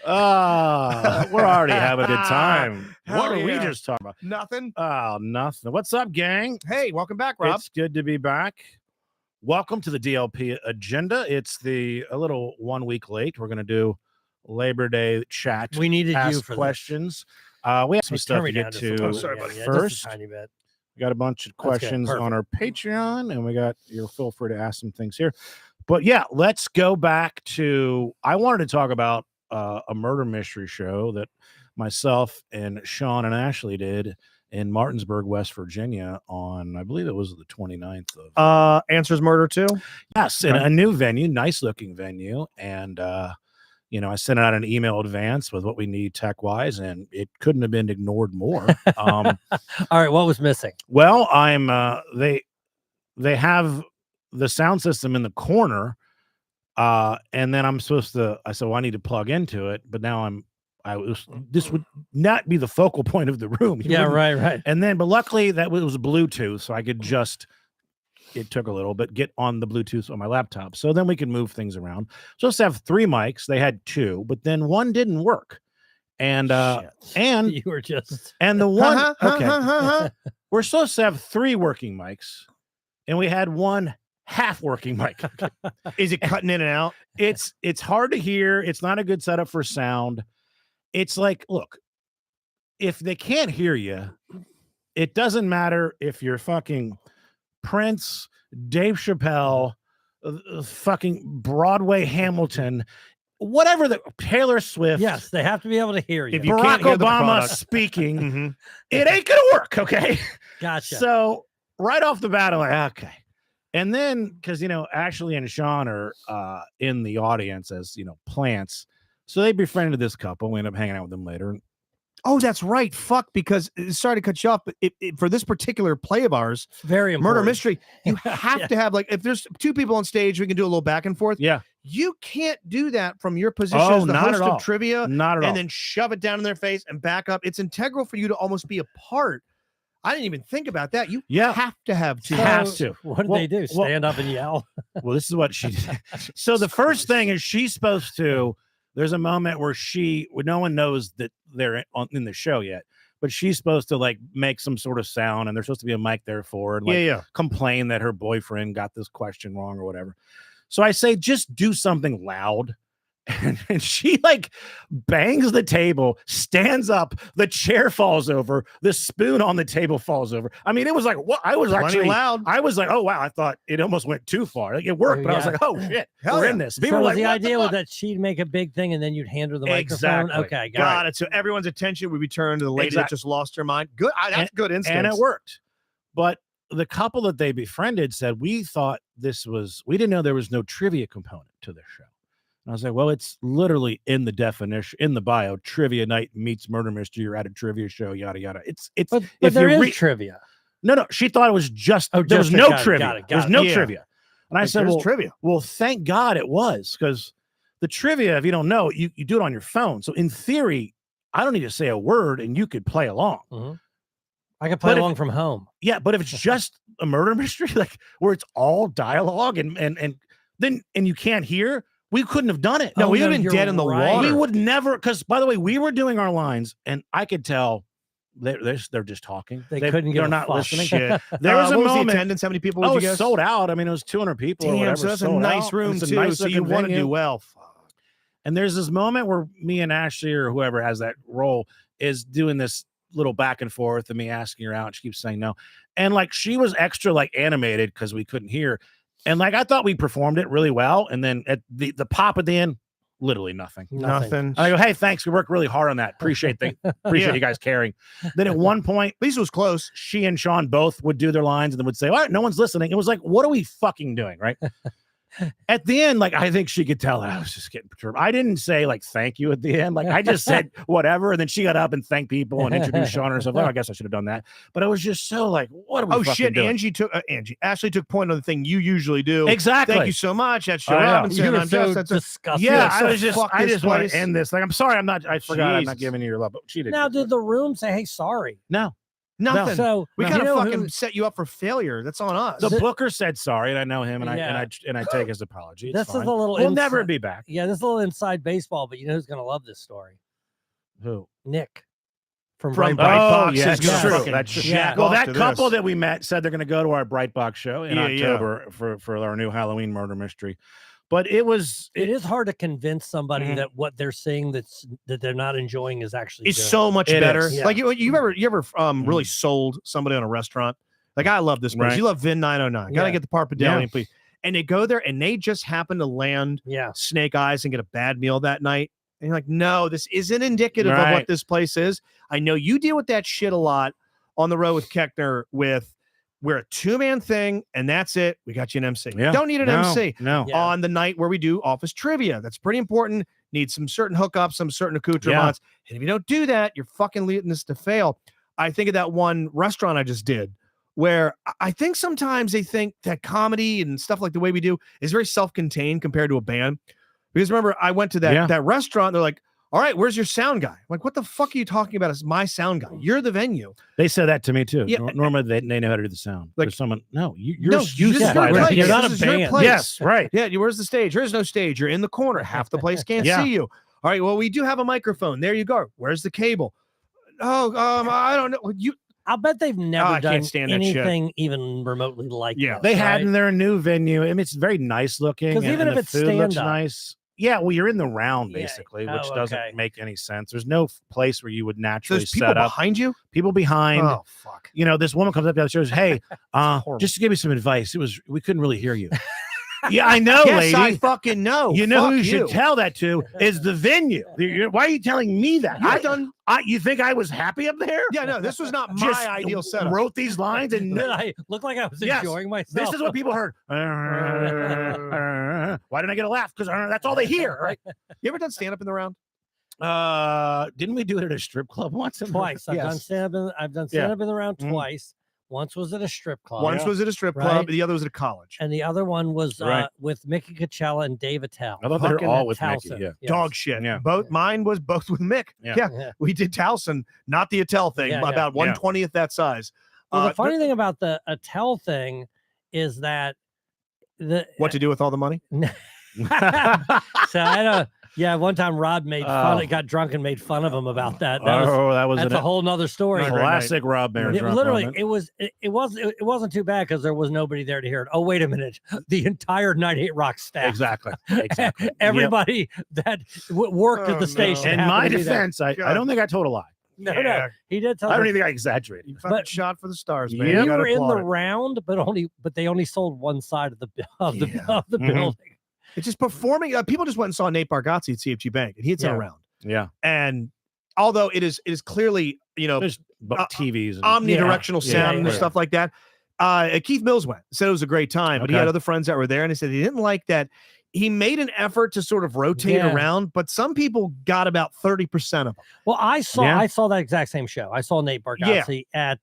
We're already having a good time. What Hell are we yeah. just talking about? Nothing. Oh, nothing. What's up, gang? Hey, welcome back, Rob. It's good to be back. Welcome to the DLP agenda. It's a little 1 week late. We're going to do Labor Day chat. We needed you ask for questions. We have some stuff to get to sorry, buddy. first. Just a tiny bit. We got a bunch of questions Perfect. on our Patreon, and we got your feel free to ask some things here. But yeah, let's go back to. I wanted to talk about a murder mystery show that myself and Sean and Ashley did in Martinsburg, West Virginia on, I believe it was the 29th of Answers Murder 2. Yes, in a new venue, nice looking venue. And I sent out an email advance with what we need tech wise, and it couldn't have been ignored more. All right, what was missing? Well, they have the sound system in the corner. And then I said, well, I need to plug into it, but now this would not be the focal point of the room. Yeah, right. And then, but luckily that was Bluetooth, so I could it took a little, but get on the Bluetooth on my laptop. So then we could move things around. Supposed to have 3 mics. They had 2, but then one didn't work. And, and you were just, and the one, okay, we're supposed to have 3 working mics, and we had 1 half working mic. Is it cutting in and out? It's hard to hear. It's not a good setup for sound. It's like, look, if they can't hear you, it doesn't matter if you're fucking Prince, Dave Chappelle, fucking Broadway Hamilton, whatever, the Taylor Swift. yes, they have to be able to hear you. If you Barack can't hear the Obama product. speaking, it ain't gonna work. Okay. Gotcha. So right off the bat, I'm like, okay. And then, because, Ashley and Sean are in the audience as, plants. So they befriended this couple. We ended up hanging out with them later. Oh, that's right. Fuck, because sorry to cut you off, but for this particular play of ours, It's very important. Murder Mystery, you have to have, like, if there's 2 people on stage, we can do a little back and forth. Yeah. You can't do that from your position Oh, as the not host at all. of trivia Not at all. and then shove it down in their face and back up. It's integral for you to almost be a part. I didn't even think about that. You have to have 2. Have to. What did they do? Stand up and yell? Well, this is what she did. So the first thing is she's supposed to, there's a moment where no one knows that they're in the show yet, but she's supposed to like make some sort of sound, and there's supposed to be a mic there for her, and like complain that her boyfriend got this question wrong or whatever. So I say, just do something loud. And she like bangs the table, stands up, the chair falls over, the spoon on the table falls over. I mean, it was like, what? I was Plenty actually loud. I was like, oh wow, I thought it almost went too far. Like it worked, but I was like, oh shit, we're in this. People So were was like, the what idea the was fuck? that she'd make a big thing and then you'd hand her the Exactly. microphone? Okay, Got it. So everyone's attention would be turned to the lady that just lost her mind. Good. That's good instance. And it worked. But the couple that they befriended said, we didn't know there was no trivia component to this show. And I was like, well, it's literally in the definition, in the bio, trivia night meets murder mystery. You're at a trivia show, yada, yada. But there is trivia. No, she thought it was just, there was no trivia. There's no trivia. And I said, well, trivia. Well, thank God it was, because the trivia, if you don't know, you do it on your phone. So in theory, I don't need to say a word and you could play along. Mm-hmm. I can play along from home. Yeah, but if it's just a murder mystery, like where it's all dialogue and you can't hear, we couldn't have done it. No, we would have been dead in the water. We would never, because by the way, we were doing our lines and I could tell they're just talking. They're not listening. Shit. There was a what moment. Was the attendance? How many people would you guess? Sold out. I mean, it was 200 people. Damn, or whatever, so that's a sold nice out. room It's a too. nice So you want to do well. And there's this moment where me and Ashley or whoever has that role is doing this little back and forth and me asking her out. And she keeps saying no. And like, she was extra like animated because we couldn't hear. And like, I thought we performed it really well. And then at the pop at the end, literally nothing. Nothing. I go, hey, thanks. We worked really hard on that. Appreciate you guys caring. Then at one point, at least it was close. She and Sean both would do their lines and then would say, all right, no one's listening. It was like, what are we fucking doing? Right. At the end, like, I think she could tell that I was just getting perturbed. I didn't say like, thank you at the end. Like I just said whatever. And then she got up and thanked people and introduced Sean herself. Oh, I guess I should have done that. But I was just so like, what are we fucking doing? Ashley took point on the thing you usually do. Exactly. Thank you so much. That's Joe Robinson. You were so disgusting. Yeah, I just want to end this. Like, I'm sorry. I forgot I'm not giving you your love, but she did. Now, did the room say, hey, sorry? No. Nothing. So we kind of fucking set you up for failure. That's on us. The booker said sorry, and I know him, and I take his apology. It's this fine. is a little. We'll never be back. Yeah, this is a little inside baseball, but you know who's gonna love this story? Who? Nick. From Brightbox yeah, is gonna true. fucking That's jack well, off that to couple this. that we met said they're going to go to our Brightbox show in October for our new Halloween murder mystery. But it is hard to convince somebody that what they're seeing that they're not enjoying is actually it's so much better. Yeah. Like you ever really sold somebody on a restaurant? Like, I love this place. Right. You love Vin 909. Gotta get the Parpadelian, please. And they go there and they just happen to land Snake Eyes and get a bad meal that night. And you're like, no, this isn't indicative of what this place is. I know you deal with that shit a lot on the road with Keckner we're a 2-man thing, and that's it. We got you an MC. Yeah. Don't need an MC. No. On the night where we do office trivia. That's pretty important. Need some certain hookups, some certain accoutrements. And if you don't do that, you're fucking leading this to fail. I think of that one restaurant I just did where I think sometimes they think that comedy and stuff like the way we do is very self-contained compared to a band. Because remember, I went to that restaurant. They're like, all right, where's your sound guy? I'm like, what the fuck are you talking about as my sound guy? You're the venue. They said that to me too. Yeah. Normally they know how to do the sound. Like, there's someone, you're not a band. Yes, right. Yeah, where's the stage? There's no stage. You're in the corner. Half the place can't see you. All right, well, we do have a microphone. There you go. Where's the cable? I don't know. I'll bet they've never done anything shit. even remotely like that. They had in their new venue. I mean, it's very nice looking. Because even if it's stand up, nice. Yeah, well, you're in the round basically, which doesn't make any sense. There's no place where you would naturally set up. Behind you? People behind. Oh fuck! You know, this woman comes up to the show and says, "Hey, just to give me some advice. We couldn't really hear you." Yeah, I know, yes, lady. I fucking know. You know who you should tell that to is the venue. Why are you telling me that? You think I was happy up there? Yeah, no, this was not my ideal setup. Wrote these lines and I looked like I was enjoying myself. This is what people heard. Why didn't I get a laugh? Because that's all they hear. Right? You ever done stand up in the round? Didn't we do it at a strip club once? Twice. I've done stand up in the round twice. Once was at a strip club. Once was at a strip club. The other was at a college. And the other one was with Mickey Coachella and Dave Attell. I thought they were all with Mickey. Yeah. Yes. Dog shit. Yeah. Mine was both with Mick. Yeah. We did Towson, not the Attell thing, about 1/20th that size. Well, the funny thing about the Attell thing is that what to do with all the money? So I don't. Yeah, one time Rob made fun. Got drunk and made fun of him about that. That's a whole nother story. Classic Rob Mayer. Literally, it wasn't too bad because there was nobody there to hear it. Oh, wait a minute! The entire 98 Rock staff. Exactly. Everybody that worked at the station. In my defense, I don't think I told a lie. No, he did tell. I don't even think I exaggerated. You fucking shot for the stars, man. You were in the round, but they only sold one side of the building. It's just performing. People just went and saw Nate Bargatze at CFG Bank, and he had done a round. Yeah, and although it is clearly there's TVs, and omnidirectional sound and stuff like that. Keith Mills went, said it was a great time, but he had other friends that were there, and he said he didn't like that. He made an effort to sort of rotate around, but some people got about 30% of them. Well, I saw that exact same show. I saw Nate Bargatze at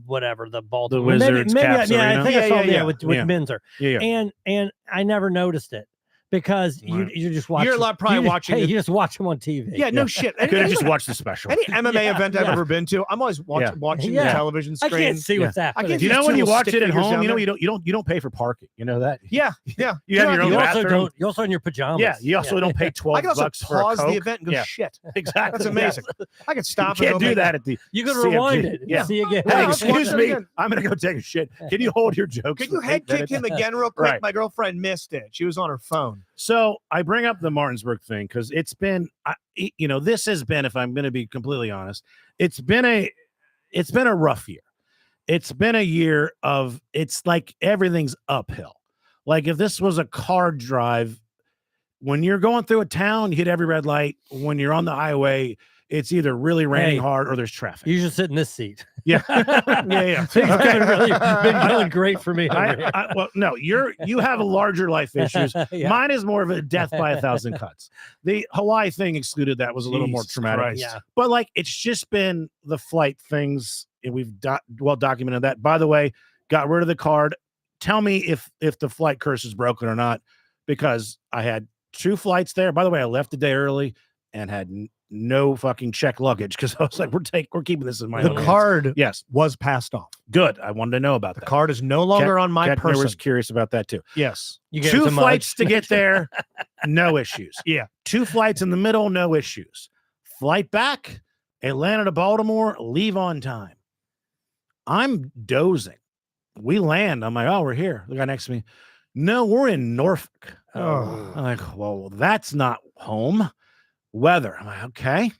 whatever the Baltimore the Wizards. Maybe I think I saw him with Minzer. Yeah. And I never noticed it. Because you just watch. You're probably watching. You just watch him on TV. Yeah, no shit. Could have just watched the special. Any MMA event I've ever been to, I'm always watching the television screen. I can't see what's happening. You know when you watch it at home, you don't pay for parking. You know that. Yeah. You have your own bathroom. You're also in your pajamas. Yeah. You also don't pay $12 I can also for a pause Coke. the event and go shit. Exactly. That's amazing. I can stop. You can't do that at the. You can rewind it. Yeah. See again. Hey, excuse me. I'm gonna go take a shit. Can you hold your jokes? Can you head kick him again real quick? My girlfriend missed it. She was on her phone. So I bring up the Martinsburg thing because it's been, this has been, if I'm going to be completely honest, it's been a rough year. It's been a year of, it's like everything's uphill. Like if this was a car drive, when you're going through a town, you hit every red light. When you're on the highway, it's either really raining hard or there's traffic. You should sit in this seat. Yeah. Things haven't really been going great for me. Well, no, you have a larger life issues. Mine is more of a death by 1,000 cuts. The Hawaii thing excluded that was a little more traumatic. Yeah. But like it's just been the flight things, and we've well documented that. By the way, got rid of the card. Tell me if the flight curse is broken or not, because I had 2 flights there. By the way, I left a day early. and had no fucking check luggage because I was like, we're keeping this in my The own hands. card Yes, was passed off. good. I wanted to know about The that. card is no longer on my Kettner person. was curious about that too. Yes. You gave it 2 to flights Mudge. to get there, no issues. Yeah. 2 flights in the middle, no issues. Flight back, Atlanta to Baltimore, leave on time. I'm dozing. We land. I'm like, oh, we're here. The guy next to me, no, we're in Norfolk. Oh. I'm like, well, that's not home. Weather. I'm like, okay.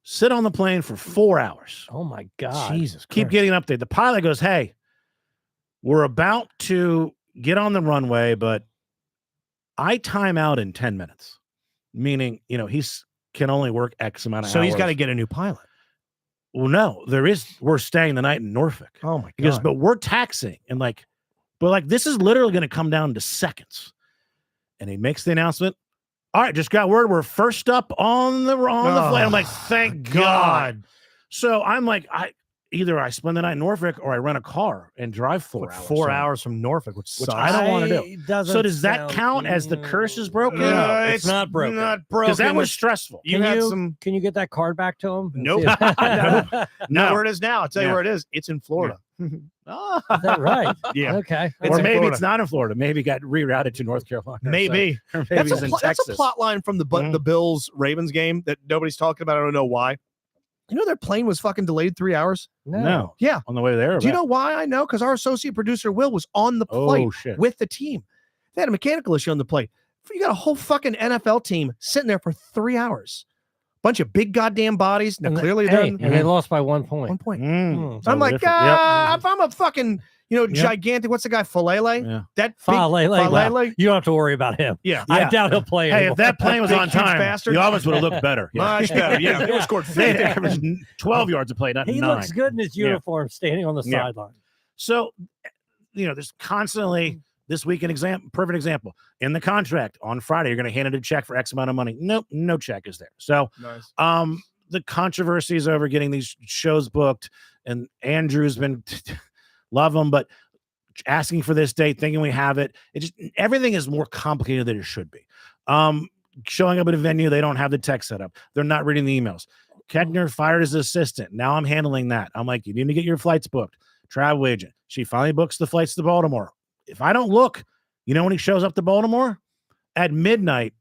Sit on the plane for 4 hours. Oh my God. Jesus. Keep Christ. getting an update. The pilot goes, hey, we're about to get on the runway, but I time out in 10 minutes. Meaning, he's can only work X amount of hours. So he's got to get a new pilot. Well, no, we're staying the night in Norfolk. Oh my He goes, God. but we're taxiing. And this is literally going to come down to seconds. And he makes the announcement. All right, just got word. We're first up on the flight. I'm like, thank God. So I'm like, either I spend the night in Norfolk or I rent a car and drive 4 hours. 4 hours from Norfolk, which sucks. I don't wanna do. So does that count as the curse is broken? No, it's not broken. Not broken. Because that was stressful. You had you, some. Can you get that card back to him? Nope. Is Know where it is now. I'll tell you Yeah. where it is. It's in Florida. that right? Yeah. Okay. It's Or in maybe Florida. it's not in Florida. Maybe it got rerouted to North Carolina. Maybe. Or maybe That's it's a, in that's a Texas. plot line from the Mhm. the Bills Ravens game that nobody's talking about. I don't know why. You know their plane was fucking delayed 3 hours. No. Yeah. On the way there. or Do you back? know why I know? Because our associate producer Will was on the plane Oh, shit. with the team. They had a mechanical issue on the plane. You got a whole fucking NFL team sitting there for 3 hours. Bunch of big goddamn bodies. Now And clearly hey, they're and they lost by 1 point. 1 point. Mm, I'm like, different. Yep. if I'm a fucking, gigantic, what's the guy, Falele? Yeah. That big, Falele. Falele? You don't have to worry about him. Yeah. I Yeah. doubt he'll play Hey, anymore. if that plane was Big, on huge time, bastard. the offense would have looked better. Much better. Yeah. They would have scored They 50. averaged 12 yards a play, not he 9. looks good in his Yeah. uniform, standing on the Yeah. sideline. So, there's constantly this week perfect example in the contract on Friday. You're going to hand it a check for X amount of money. Nope, no check is there. So, Nice. the controversies over getting these shows booked, and Andrew's been love him, but asking for this date, thinking we have it. Everything is more complicated than it should be. Showing up at a venue, they don't have the tech set up. They're not reading the emails. Kettner fired his assistant. Now I'm handling that. I'm like, you need to get your flights booked. Travel agent. She finally books the flights to Baltimore. If I don't look, when he shows up to Baltimore at midnight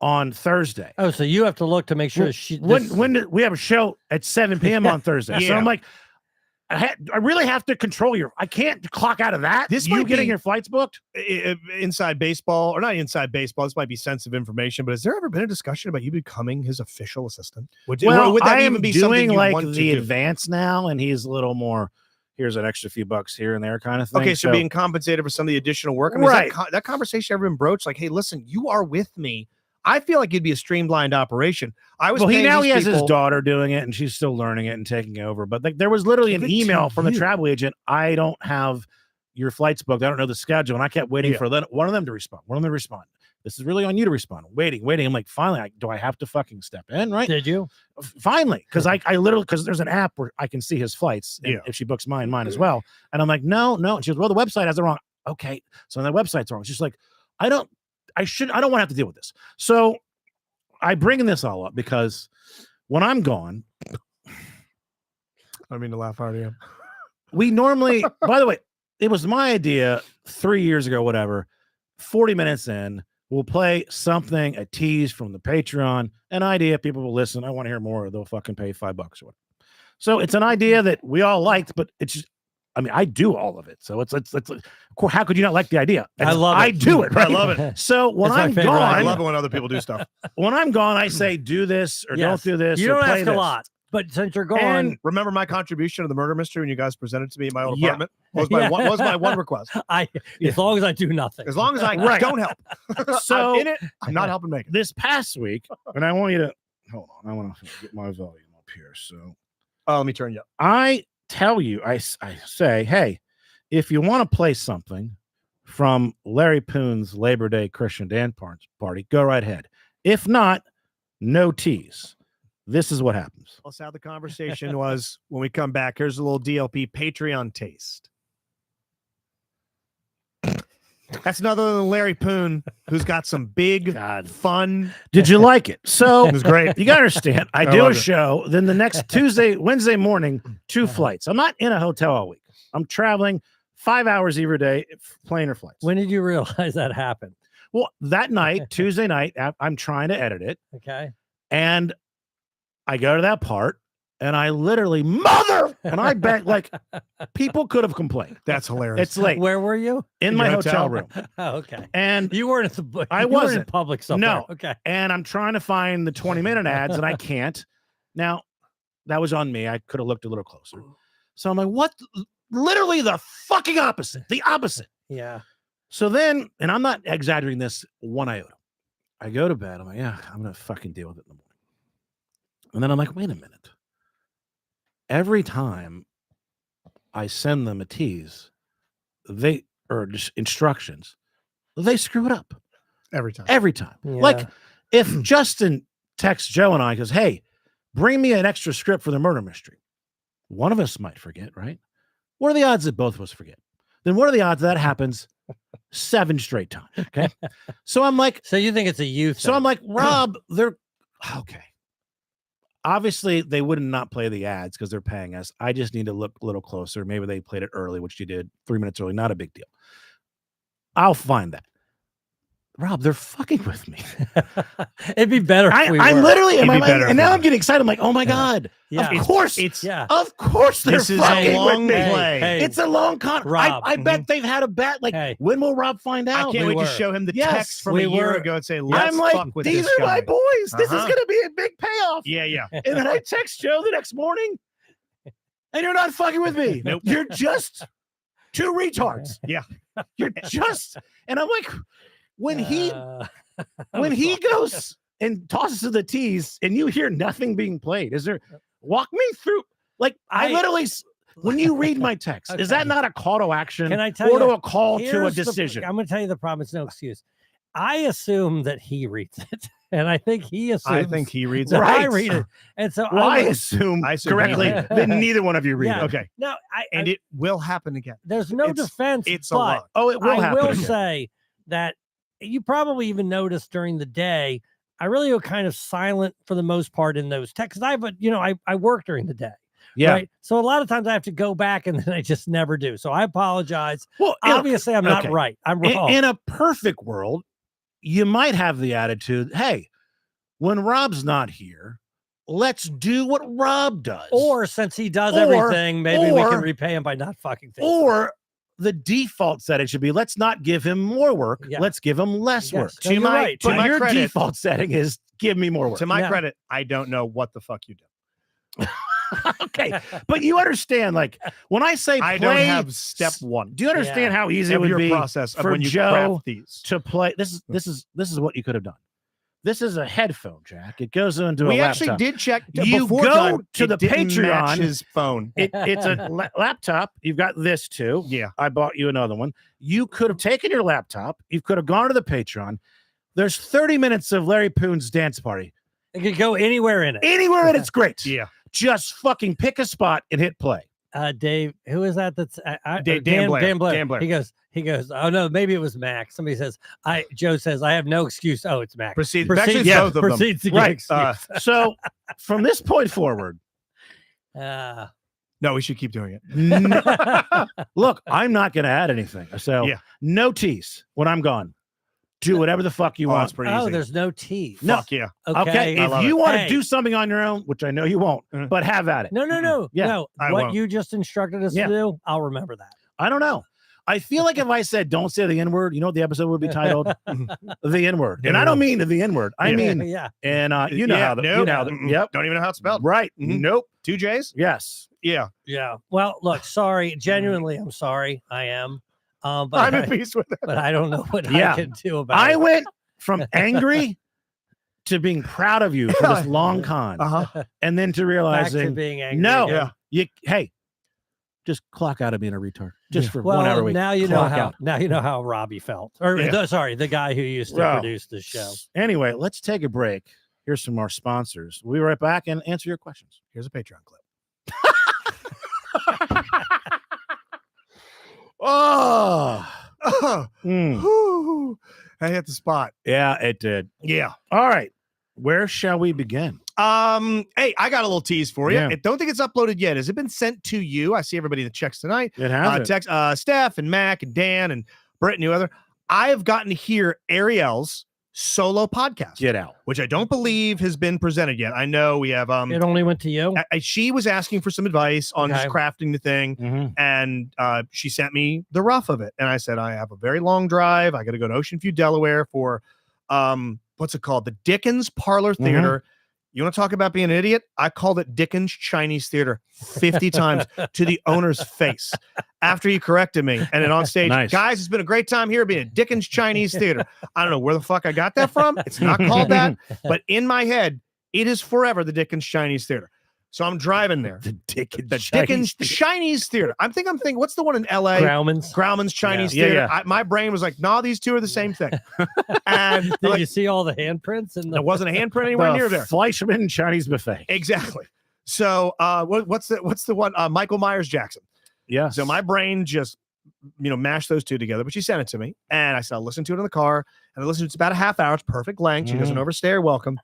on Thursday. Oh, so you have to look to make sure We have a show at 7 p.m. on Thursday. So Yeah. I'm like, I really have to control I can't clock out of that. This you might getting be- your flights booked? Inside baseball, or not inside baseball, this might be sensitive information, but has there ever been a discussion about you becoming his official assistant? Would that I am even be doing something you like want to the do? advance now, and he's a little more, here's an extra few bucks here and there kind of thing. Okay, so being compensated for some of the additional work. I mean, Right. has that conversation ever been broached? Like, hey, listen, you are with me. I feel like it'd be a streamlined operation. I was well, he paying now these he has his people- daughter doing it, and she's still learning it and taking over. But there was literally an Good to email from the you. travel agent. I don't have your flights booked. I don't know the schedule, and I kept waiting Yeah. for one of them to respond. One of them to respond. This is really on you to respond. Waiting. I'm like, finally, do I have to fucking step in? Right? Did you? Finally, because I literally, because there's an app where I can see his flights. And Yeah. if she books mine as well. And I'm like, no. And she goes, well, the website has it wrong. Okay, so the website's wrong. She's like, I don't want to have to deal with this. So I bring this all up because when I'm gone, I don't mean to laugh hard at you. we normally, by the way, it was my idea 3 years ago, whatever, 40 minutes in, we'll play something, a tease from the Patreon, an idea people will listen. I want to hear more. They'll fucking pay $5 or whatever. So it's an idea that we all liked, but it's just, I do all of it. So it's how could you not like the idea? I love it. I do it. I Right? love it. So when It's my I'm favorite gone, I idea. love it when other people do stuff. when I'm gone, I say, do this or Yes. don't do this. You or don't play ask this. a lot, but since you're gone, And Remember my contribution to the murder mystery when you guys presented it to me in my own Yeah. apartment? Was my one request. as long as I do nothing. As long as I Right. don't help. So- I'm in it. I'm not helping make it. this past week, and I want you to hold on. I want to get my volume up here. So Let me turn you up. I tell you, I say, hey, if you want to play something from Larry Poon's Labor Day Christian dance party, go right ahead. If not, no tease. This is what happens. Let's how the conversation was when we come back. Here's a little DLP Patreon taste. That's another than Larry Poon, who's got some big, fun. Did you like it? So It was great. you got to understand, I do a loved it. show. Then the next Wednesday morning, 2 flights. I'm not in a hotel all week. I'm traveling 5 hours every day, plane or flights. When did you realize that happened? Well, that night, Tuesday night, I'm trying to edit it. Okay. And I go to that part and I literally and I bet like people could have complained. That's hilarious. It's late. Where were you? In my hotel room. Oh, okay. And You weren't at the. I you weren't wasn't. in public somewhere. No. Okay. And I'm trying to find the 20-minute ads and I can't. Now, that was on me. I could have looked a little closer. So I'm like, what? Literally the fucking opposite. The opposite. Yeah. So then, and I'm not exaggerating this one iota. I go to bed. I'm like, yeah, I'm going to fucking deal with it in the morning. And then I'm like, wait a minute. Every time I send them a tease, or just instructions, they screw it up. Every time. Every time. Yeah. Like if Justin texts Joe and I goes, hey, bring me an extra script for the murder mystery. One of us might forget, right? What are the odds that both of us forget? Then what are the odds that happens 7 straight times? Okay. So I'm like, So you think it's a youth? so I'm like, Rob, they're okay. Obviously, they would not play the ads because they're paying us. I just need to look a little closer. Maybe they played it early, which you did 3 minutes early. Not a big deal. I'll find that. Rob, they're fucking with me. It'd be better. If we I'm were. literally in It'd my be mind, better and if now we I'm were. getting excited. I'm like, oh my God. Yeah. Of course. Yeah. Of course they're This is fucking a long with me. play. Hey, It's a long con. Rob. I bet they've had a bet. Like, Hey. when will Rob find I out? can't we wait were. to show him the Yes, text from we a year were. ago and say, let's I'm like, fuck with these this are my guy. boys. This is Uh-huh. going to be a big payoff. Yeah, yeah. And then I text Joe the next morning, and you're not fucking with me. Nope. You're just 2 retards. Yeah. You're just, and I'm like, when he I'm goes and tosses to the tees and you hear nothing being played, walk me through, like, I literally, when you read my text, is that Okay. not a call to action Can I tell or you, to a call to a here's the- decision? I'm going to tell you the problem. It's no excuse. I assume that he reads it, and I think he assumes. I think he reads that it. I Right. read it, and so Well, I I'm like, assume I assume correctly he read that neither one of you read Yeah. it. Okay. no, And it will happen again. there's no it's- defense. It's a but lot. Oh, it will I happen. will again. say that you probably even noticed during the day, I really am kind of silent for the most part in those texts. I work during the day. Yeah. Right. So a lot of times I have to go back and then I just never do. So I apologize. Well, Obviously, I'm not okay. right. I'm wrong. in a perfect world, you might have the attitude, hey, when Rob's not here, let's do what Rob does. Or since he does Or- everything, maybe we can or- repay him by not fucking things. Or the default setting should be, let's not give him more work. Yeah. Let's give him less Yes. work. No, you're right. to But my your credit- default setting is give me more work. To my Yeah. credit, I don't know what the fuck you do. Okay. But you understand, like, when I say I play, don't have step one do you understand how easy it of would your be process of for when you Joe craft these. to play? This is what you could have done. This is a headphone jack. It goes into We a actually laptop. did check You before go time, to it the didn't match Patreon. his phone. It's a laptop. You've got this too. Yeah. I bought you another one. You could have taken your laptop. You could have gone to the Patreon. There's 30 minutes of Larry Poon's dance party. It could go anywhere in it. Anywhere and it's great. Yeah. Just fucking pick a spot and hit play. Dave, who is that? That's Dan Blair. Dan Blair. Dan Blair. He goes. Oh no, maybe it was Mac. Somebody says. Joe says I have no excuse. Oh, it's Mac. Proceed. Proceed- Actually, it's yeah, both of them. Proceeds to get Right, excuse. So from this point forward, Uh, No, we should keep doing it. look, I'm not going to add anything. So Yeah. no tease when I'm gone. Do whatever the fuck you Oh, want. it's pretty oh, easy. there's no teeth. No. Fuck yeah. Okay, I if love you it. want to Hey. do something on your own, which I know you won't, Mhm. but have at it. No. Yeah, No. I What won't. you just instructed us Yeah. to do, I'll remember that. I don't know. I feel like if I said don't say the N-word, you know what the episode would be titled? The N-word. And I don't mean the N-word. I Yeah. mean, yeah. and you know Yeah, how the, no, you know how the, mm-mm. yep. Don't even know how it's spelled. Right. Mhm. Nope. 2 J's? Yes. Yeah. Yeah. Well, look, sorry. Genuinely, I'm sorry. I am. But I'm I, at peace with it. but I don't know what Yeah. I can do about I it. went from angry to being proud of you for this long con. Uh-huh. And then to Back to realizing, being angry. no, again. hey, just clock out of being a retard. Just for Well, 1 hour a week. now you know Clock how. out. Now you know how Robbie felt. Or Yeah. sorry, the guy who used to Well, produce the show. Anyway, let's take a break. Here's some more sponsors. We'll be right back and answer your questions. Here's a Patreon clip. Oh, Mm. Whew. I hit the spot. Yeah, it did. Yeah. All right. Where shall we begin? Hey, I got a little tease for you. Yeah. I don't think it's uploaded yet. Has it been sent to you? I see everybody that checks tonight. It has. Text Steph and Mac and Dan and Britt and other. I have gotten to hear Ariel's solo podcast, Get out. which I don't believe has been presented yet. I know we have It only went to you. she was asking for some advice on just Okay. crafting the thing, Mhm. and she sent me the rough of it. And I said, I have a very long drive. I got to go to Ocean View, Delaware for what's it called? The Dickens Parlor Theater. You want to talk about being an idiot? I called it Dickens Chinese Theater 50 times to the owner's face after he corrected me. And then on stage, Nice. guys, it's been a great time here being at Dickens Chinese Theater. I don't know where the fuck I got that from. It's not called that, but in my head, it is forever the Dickens Chinese Theater. So I'm driving there. The Dickens. The Chinese Dickens Chinese Theater. I'm thinking, what's the one in LA? Grauman's. Grauman's Chinese Yeah, Theater. yeah. My brain was like, no, these two are the same thing. And Did like, you see all the handprints? And there wasn't a handprint anywhere near there. Fleischmann Chinese buffet. Exactly. So what's the one? Michael Myers Jackson. Yeah. So my brain just mashed those two together, but she sent it to me. And I said, I'll listen to it in the car. And I listened to it. It's about a half hour. It's perfect length. She doesn't overstay her welcome.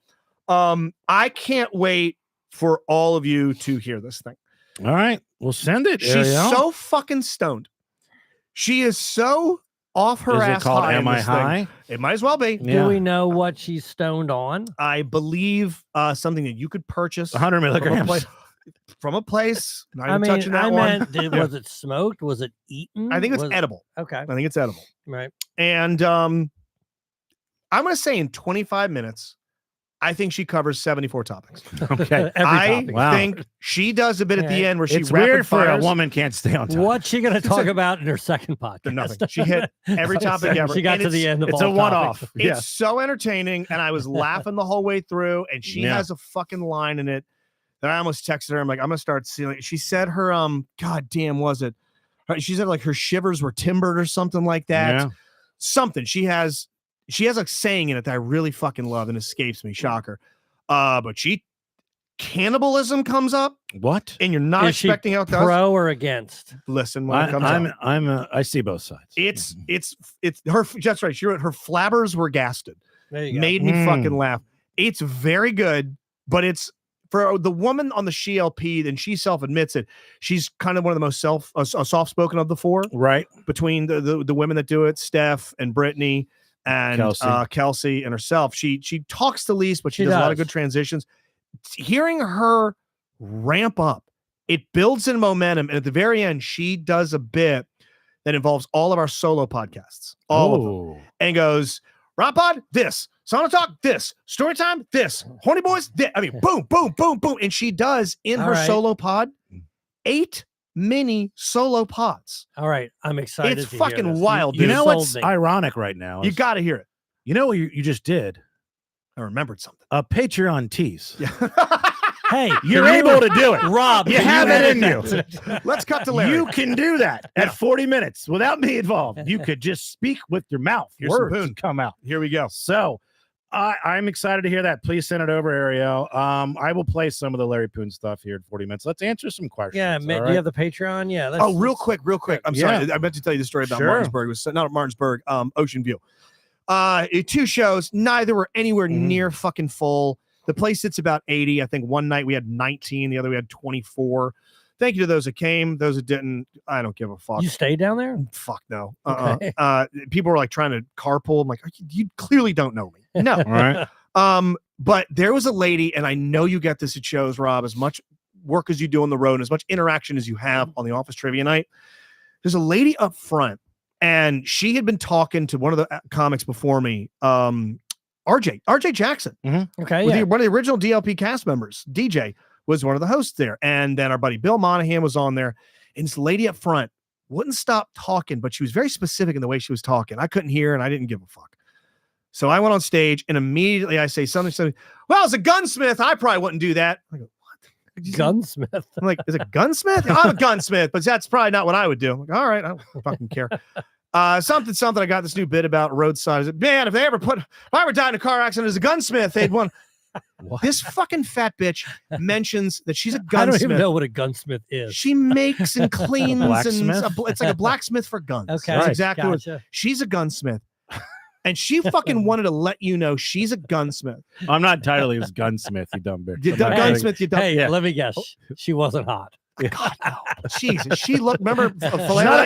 I can't wait for all of you to hear this thing. All right. We'll send it. She's Ariel. so fucking stoned. She is so off her Is ass it called high. in Am I this thing. High? It might as well be. Yeah. do we know what she's stoned on? I believe something that you could purchase 100 from a milligrams. place. From a place. Not I even touching mean, that I one. meant, was it smoked? Was it eaten? I think it's Was- edible. Okay, I think it's edible. right. And I'm going to say in 25 minutes, I think she covers 74 topics. Okay. Every I topic. Wow. think she does a bit at the Yeah. end where she It's rapid weird for a fires woman can't stay on top. What's she going to talk a- about in her second podcast? to nothing. She hit every topic ever. She got And to the it's- end of It's all a one-off. topics. It's Yeah. so entertaining, and I was laughing the whole way through. And she Yeah. has a fucking line in it that I almost texted her. I'm like, I'm gonna start seeing. She said her God damn, was it? She said like her shivers were timbered or something like that. Yeah. Something she has a saying in it that I really fucking love and escapes me. Shocker. But cannibalism comes up, What? and you're not Is she expecting how it does. Pro or against? Listen, when it comes up. I see both sides. It's her. That's right. She wrote her flabbers were gasted. There you go. Made me Mm. fucking laugh. It's very good, but it's for the woman on the SheLP, and she self admits it. She's kind of one of the most soft spoken of the four right. between the women that do it, Steph and Brittany and Kelsey and herself. She talks the least, but she does a lot of does. good transitions. Hearing her ramp up, it builds in momentum, and at the very end, she does a bit that involves all of our solo podcasts, all of them, Oh. and goes, Rob Pod, this, Sauna Talk, this, Storytime, this, Horny Boys, this. I mean, boom, boom, boom, boom. And she does in All her right. solo pod 8 mini solo pods. All right, I'm excited. It's to hear fucking this. wild, You dude. know sold what's me. ironic right now? You is- got to hear it. You know what you just did? I remembered something. A Patreon tease. Yeah. Hey, You're can you- able to do it. Rob. You can have it edit in that? Let's cut to Larry. You can do that Yeah. at 40 minutes without me involved. You could just speak with your mouth. Here's some Words poon. come out. Here we go. So I'm excited to hear that. Please send it over, Ariel. I will play some of the Larry Poon stuff here in 40 minutes. Let's answer some questions. Yeah, all do right? you have the Patreon? Yeah. Oh, real quick. I'm Yeah. sorry. I meant to tell you the story about Sure. Martinsburg. It was not Martinsburg, Ocean View. 2 shows. Neither were anywhere Mhm. near fucking full. The place sits about 80. I think one night we had 19. The other we had 24. Thank you to those that came. Those that didn't, I don't give a fuck. You stayed down there? Fuck no. Okay. People were like trying to carpool. I'm like, you clearly don't know me. No. All right. But there was a lady, and I know you get this at shows, Rob, as much work as you do on the road, and as much interaction as you have on the office trivia night. There's a lady up front, and she had been talking to one of the comics before me, RJ Jackson, Okay. was Yeah. one of the original DLP cast members. DJ was one of the hosts there. And then our buddy Bill Monahan was on there. And this lady up front wouldn't stop talking, but she was very specific in the way she was talking. I couldn't hear, and I didn't give a fuck. So I went on stage, and immediately I say something, well, as a gunsmith, I probably wouldn't do that. I go, what? Gunsmith. I'm like, is it gunsmith? I'm a gunsmith, but that's probably not what I would do. I'm like, all right, I don't fucking care. Something. I got this new bit about roadside. I said, man, if I ever died in a car accident as a gunsmith, they'd want. This fucking fat bitch mentions that she's a I don't even gunsmith. know what a gunsmith is. She makes and cleans, and blacksmith? it's like a blacksmith for guns. Okay, That's Right. exactly what. gotcha. She's a gunsmith, and she fucking wanted to let you know she's a gunsmith. I'm not titling as gunsmith, you dumb bitch. You I'm dumb not gunsmith, you dumb. Hey, yeah. let me guess. She wasn't hot. God, no. Jesus, she looked. Remember,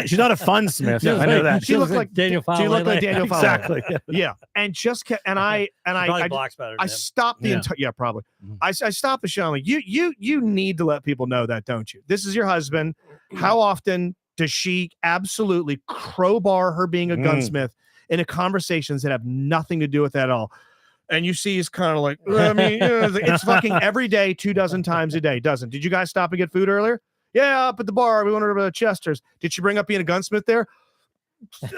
she's not a fun smith. No, I know that. She looked like Daniel. she looked like Falele. Daniel Falele. Exactly. Yeah, and just kept, and I Probably blocks better I than him. stopped the Yeah. entire. Yeah, probably. Mhm. I stopped the show. I'm like, you need to let people know that, don't you? This is your husband. How often does she absolutely crowbar her being a Mm. gunsmith into conversations that have nothing to do with that at all? And you see, he's kind of like, I mean, it's fucking every day, 24 times a day. Doesn't? Did you guys stop and get food earlier? Yeah, up at the bar. We went over to Chester's. Did she bring up being a gunsmith there?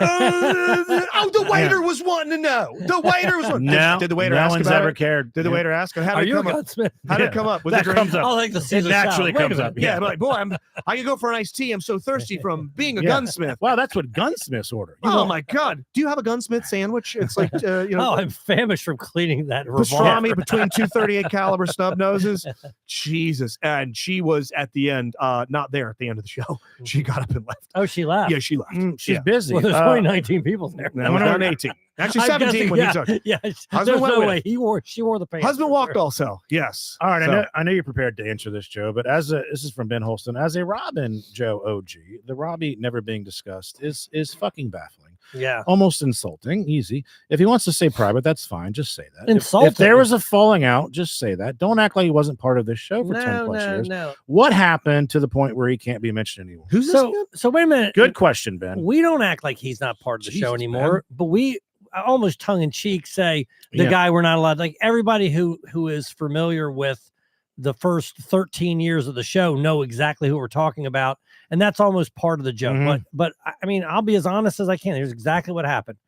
Oh, the waiter was wanting to know. The waiter was wanting. No, Did the waiter no ask one's about ever it? cared. Did the waiter ask? And how Are did it you a come up? gunsmith? How did it Yeah. come up? Was That it comes up. I'll like the Caesar naturally salad. Wait a comes minute. up. Yeah, I'm like, boy, I can go for an iced tea. I'm so thirsty from being a Yeah. gunsmith. Wow, that's what gunsmiths order. You Oh go- my God! Do you have a gunsmith sandwich? It's like Oh, you know, I'm famished from cleaning that pastrami revolver. between 238 caliber snub noses. Jesus, and she was at the end, not there at the end of the show. She got up and left. Oh, she left. Yeah, she left. She's Yeah. busy. Well, there's only 19 people there. No, it was around 18. Actually, 17 when yeah, he took. yeah. Husband There's went no with way she wore the pants. Husband for walked sure. also. Yes. All right, So- I know you're prepared to answer this, Joe, but this is from Ben Holston. As a Robin Joe OG, the Robbie never being discussed is fucking baffling, Yeah. almost insulting. Easy. If he wants to say private, that's fine. Just say that. If Insulting? there was a falling out, just say that. Don't act like he wasn't part of this show for 10 plus years. No. What happened to the point where he can't be mentioned anymore? Who's this? So wait a minute. Good question, Ben. We don't act like he's not part of the show Jesus, anymore, but we almost tongue in cheek say the Yeah. guy we're not allowed. Like everybody who is familiar with the first 13 years of the show know exactly who we're talking about, and that's almost part of the joke. Mhm. But I mean, I'll be as honest as I can. Here's exactly what happened.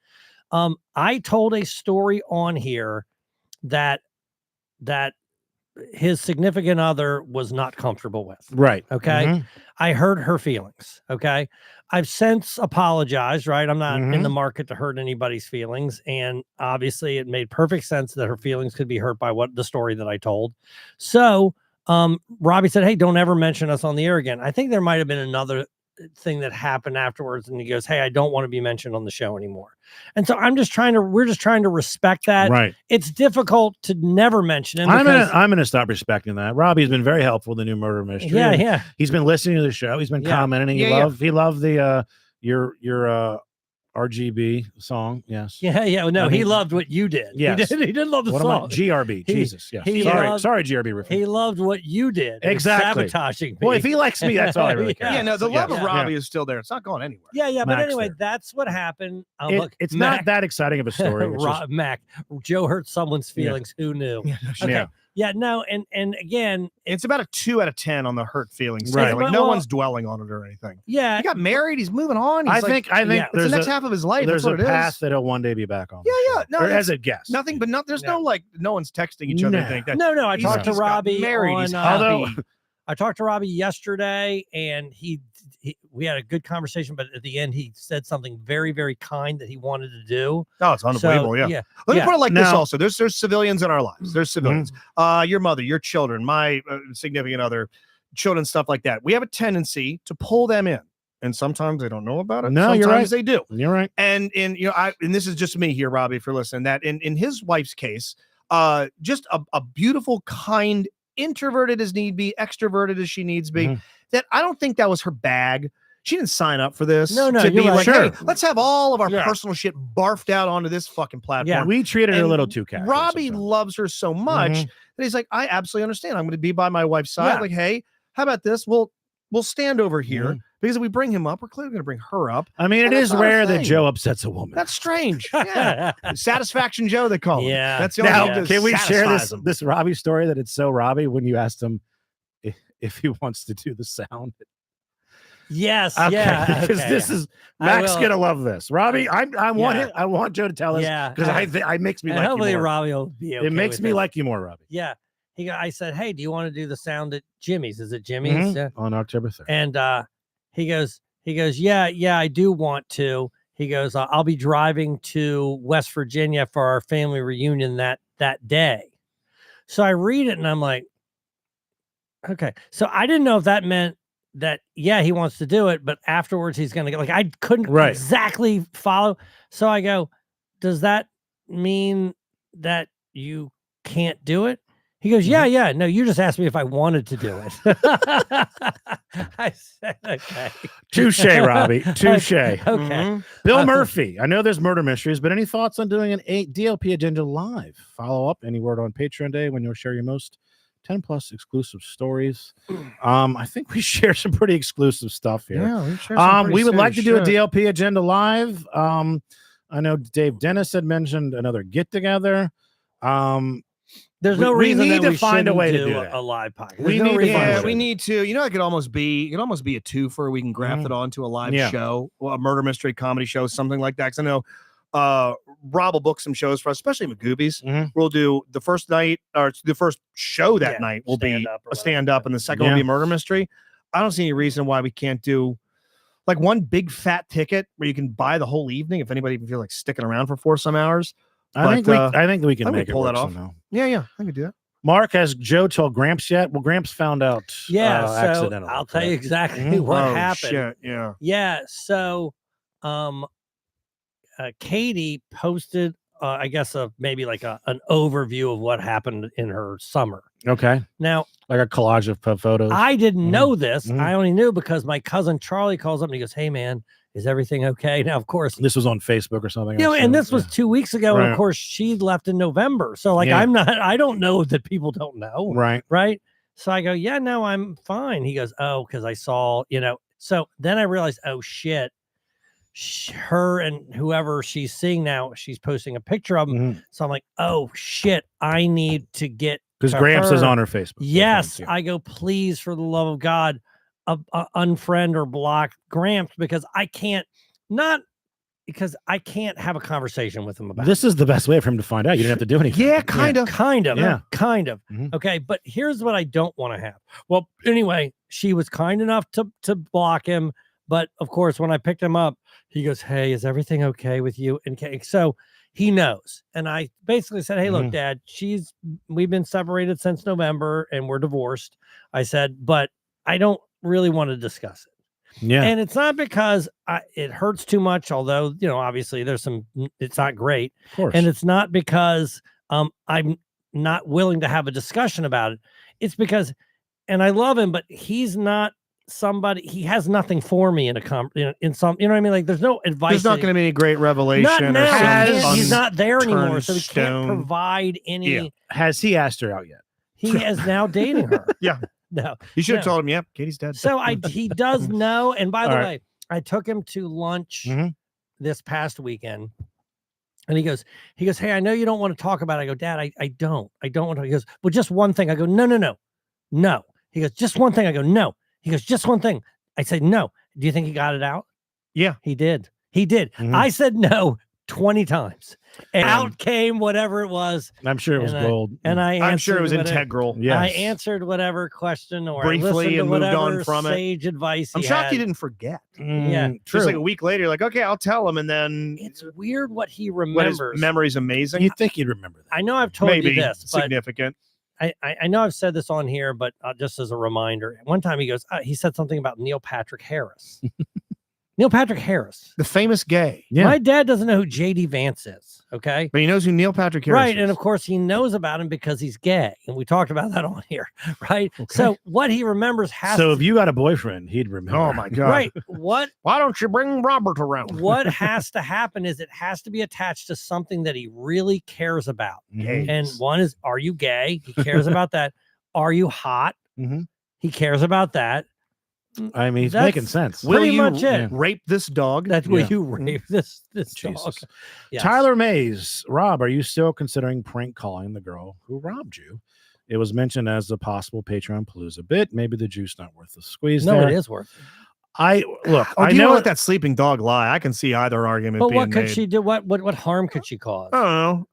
I told a story on here that his significant other was not comfortable with. Right. Okay. Mhm. I hurt her feelings. Okay. I've since apologized, right? I'm not in Mhm. the market to hurt anybody's feelings. And obviously it made perfect sense that her feelings could be hurt by the story that I told. So Robbie said, hey, don't ever mention us on the air again. I think there might have been another thing that happened afterwards. And he goes, hey, I don't want to be mentioned on the show anymore. And so we're just trying to respect that. Right. It's difficult to never mention him. I'm because- gonna stop respecting that. Robbie's been very helpful in the new murder mystery. yeah, and yeah. He's been listening to the show. He's been Yeah. commenting. Yeah, He loved the your RGB song. Yes. Yeah, yeah. No, I he mean, loved what you did. yes. He didn't love the What am I? song. GRB. He- Jesus. Yes. he Sorry. loved- Sorry, GRB. Riffin. He loved what you did. Exactly. Sabotaging me. Well, if he likes me, that's all I really care. Yeah, no, the So, love yes. of Robbie is still there. It's not going anywhere. yeah, yeah. But Mac's anyway, there. that's what happened. It- it's Mac- not that exciting of a story. It's just- Mac, Joe hurt someone's Yeah. feelings. Who knew? Okay. Yeah. Yeah, no, and again, It's about a 2 out of 10 on the hurt feelings. Right. Scale. Like But, no well- one's dwelling on it or anything. yeah, He got married. He's moving on. He's I like, think yeah, it's the there's next a half of his life. there's That's a what it path is. that he'll one day be back on. Yeah, the yeah. show. No, or that's as a guest. Nothing, but there's No. no like, no one's texting each other. No. Think that. no. I He's- talked to he's got Robbie. married. He's on, happy. Although I talked to Robbie yesterday, and we had a good conversation. But at the end, he said something very, very kind that he wanted to do. Oh, it's unbelievable. So, yeah. Let me yeah. put it like this Now- also. There's civilians in our lives. There's civilians. Your mother, your children, my significant other, children, stuff like that. We have a tendency to pull them in. And sometimes they don't know about it. No, sometimes you're right. they do. You're right. And and this is just me here, Robbie, if you're listening, that in his wife's case, just a beautiful, kind, introverted as need be, extroverted as she needs be, Mhm. that I don't think that was her bag. She didn't sign up for this. No, to you're be right. like, Sure. hey, let's have all of our Yeah. personal shit barfed out onto this fucking platform. Yeah. We treated her a And little too casual. Robbie sometimes. loves her so much Mhm. that he's like, I absolutely understand. I'm going to be by my wife's side. Yeah. Like, hey, how about this? We'll stand over here Mhm. because if we bring him up, we're clearly going to bring her up. I mean, it And that's is not a rare that thing. Joe upsets a woman. That's strange. Yeah. Satisfaction Joe, they call him. Yeah. That's the only Now, thing that can we share satisfies this him. this Robbie story that it's so Robbie when you asked him if he wants to do the sound? Yes. Okay, Yeah. because okay, this yeah. is I Max will. gonna love this. Robbie, I want Yeah. it. I want Joe to tell us Yeah. because I makes me And like you hopefully more. Robbie will be okay It makes with me this. like you more, Robbie. Yeah. I said, hey, do you want to do the sound at Jimmy's? Is it Jimmy's? Mhm. Yeah. On October 3rd. And he goes, yeah, I do want to. He goes, I'll be driving to West Virginia for our family reunion that day. So I read it and I'm like, okay. So I didn't know if that meant that, yeah, he wants to do it, but afterwards he's going to get like, I couldn't Right. exactly follow. So I go, does that mean that you can't do it? He goes, yeah. No, you just asked me if I wanted to do it. I said, okay. Touche, Robbie. Touche. Okay. Mhm. Bill Murphy. I know there's murder mysteries, but any thoughts on doing an DLP agenda live? Follow up. Any word on Patreon Day when you'll share your most 10 plus exclusive stories? I think we share some pretty exclusive stuff here. Yeah, we shared some pretty We would like to serious do a shit. DLP agenda live. I know Dave Dennis had mentioned another get together. There's We- no we reason need that to we find a shouldn't way to do do a, that. a live podcast. We There's no need to reason find a we way Yeah, to we shouldn't. need to. You know, it could almost be a twofer. We can graft it onto a live Yeah. show, well, a murder mystery comedy show, something like that. Because I know Rob will book some shows for us, especially McGoobies. Mhm. We'll do the first night or the first show that Yeah, night will be stand-up or a stand whatever. up, and the second will be a murder mystery. I don't see any reason why we can't do like one big fat ticket where you can buy the whole evening if anybody even feel like sticking around for 4 some hours. I think we can I think we make it pull work that off. somehow. Yeah, I can do that. Mark, has Joe told Gramps yet? Well, Gramps found out Yeah, so accidentally. I'll tell you correct? exactly Mhm. what Oh, happened. shit, yeah. Yeah, so Katie posted, I guess, maybe like an overview of what happened in her summer. Okay. Now, Like a collage of photos. I didn't Mhm. know this. Mhm. I only knew because my cousin Charlie calls up and he goes, "Hey, man, is everything okay?" Now, of course, This was on Facebook or something. you know, I and assume. this was 2 weeks ago, and Right. of course, she left in November. So, like, Yeah. I don't know that people don't know, right. right? So I go, "Yeah, no, I'm fine." He goes, "Oh, because I saw, you know." So then I realized, oh shit, her and whoever she's seeing now, she's posting a picture of him. So I'm like, oh shit, I need to get Because to Gramps is her. on her Facebook. Yes, Yeah. I go, please, for the love of God, unfriend or block Gramps because I can't have a conversation with him about This is the best way for him to find out. You didn't have to do anything. Yeah, kind of. kind of, Yeah. kind of. Mhm. Okay, but here's what I don't want to have. Well, anyway, she was kind enough to block him, but of course, when I picked him up, he goes, "Hey, is everything okay with you?" And so he knows. And I basically said, "Hey, look, Mhm. Dad, we've been separated since November and we're divorced." I said, "But I don't really want to discuss it." Yeah. And it's not because it hurts too much, although, you know, obviously it's not great. Of course. And it's not because I'm not willing to have a discussion about it. It's because, and I love him, but he's not somebody, he has nothing for me in some, you know what I mean? Like there's no advice. There's not going to be any great revelation. Not or now. some He's not there anymore. So he unturned can't stone. provide any. Yeah. Has he asked her out yet? He is now dating her. Yeah. No. You should have No. told him, yep, Katie's dead. So he does know. And by the All right. way, I took him to lunch Mhm. this past weekend. And he goes, "Hey, I know you don't want to talk about it." I go, "Dad, I don't want to." He goes, "Well, just one thing." I go, No. He goes, "Just one thing." I go, "No." He goes, "Just one thing." I said, "No." Do you think he got it out? Yeah. He did. Mhm. I said no 20 times. And out came whatever it was. I'm sure it was And gold. And I'm sure it was whatever- integral. Yes. I answered whatever question or Briefly I listened to and moved on whatever from it. sage advice I'm he shocked had. you didn't forget. Yeah. True. Just like a week later, you're like, okay, I'll tell him. And then It's weird what he what his remembers. memory's amazing. You'd think you'd remember that. I know I've told Maybe you this, but significant. I know I've said this on here, but just as a reminder, one time he goes, he said something about Neil Patrick Harris. Neil Patrick Harris. The famous gay. Yeah. My dad doesn't know who JD Vance is. Okay. But he knows who Neil Patrick Harris Right. is. And of course, he knows about him because he's gay. And we talked about that on here. Right. So what he remembers has So to if you got a boyfriend, he'd remember. Oh my God. right. What Why don't you bring Robert around? what has to happen is it has to be attached to something that he really cares about. Mhm. And one is, are you gay? He cares about that. Are you hot? Mhm. He cares about that. I mean, he's That's- making sense. Will pretty you much it. Yeah. rape this dog? That's where Yeah. you rape this dog. Jesus. Yes. Tyler Mays, Rob, are you still considering prank calling the girl who robbed you? It was mentioned as a possible Patreon Palooza bit. Maybe the juice not worth the squeeze. No, there. it is worth it. I look. Oh, I do you know let that sleeping dog lie? I can see either argument But being what could made. she do? What harm could she cause? I don't know.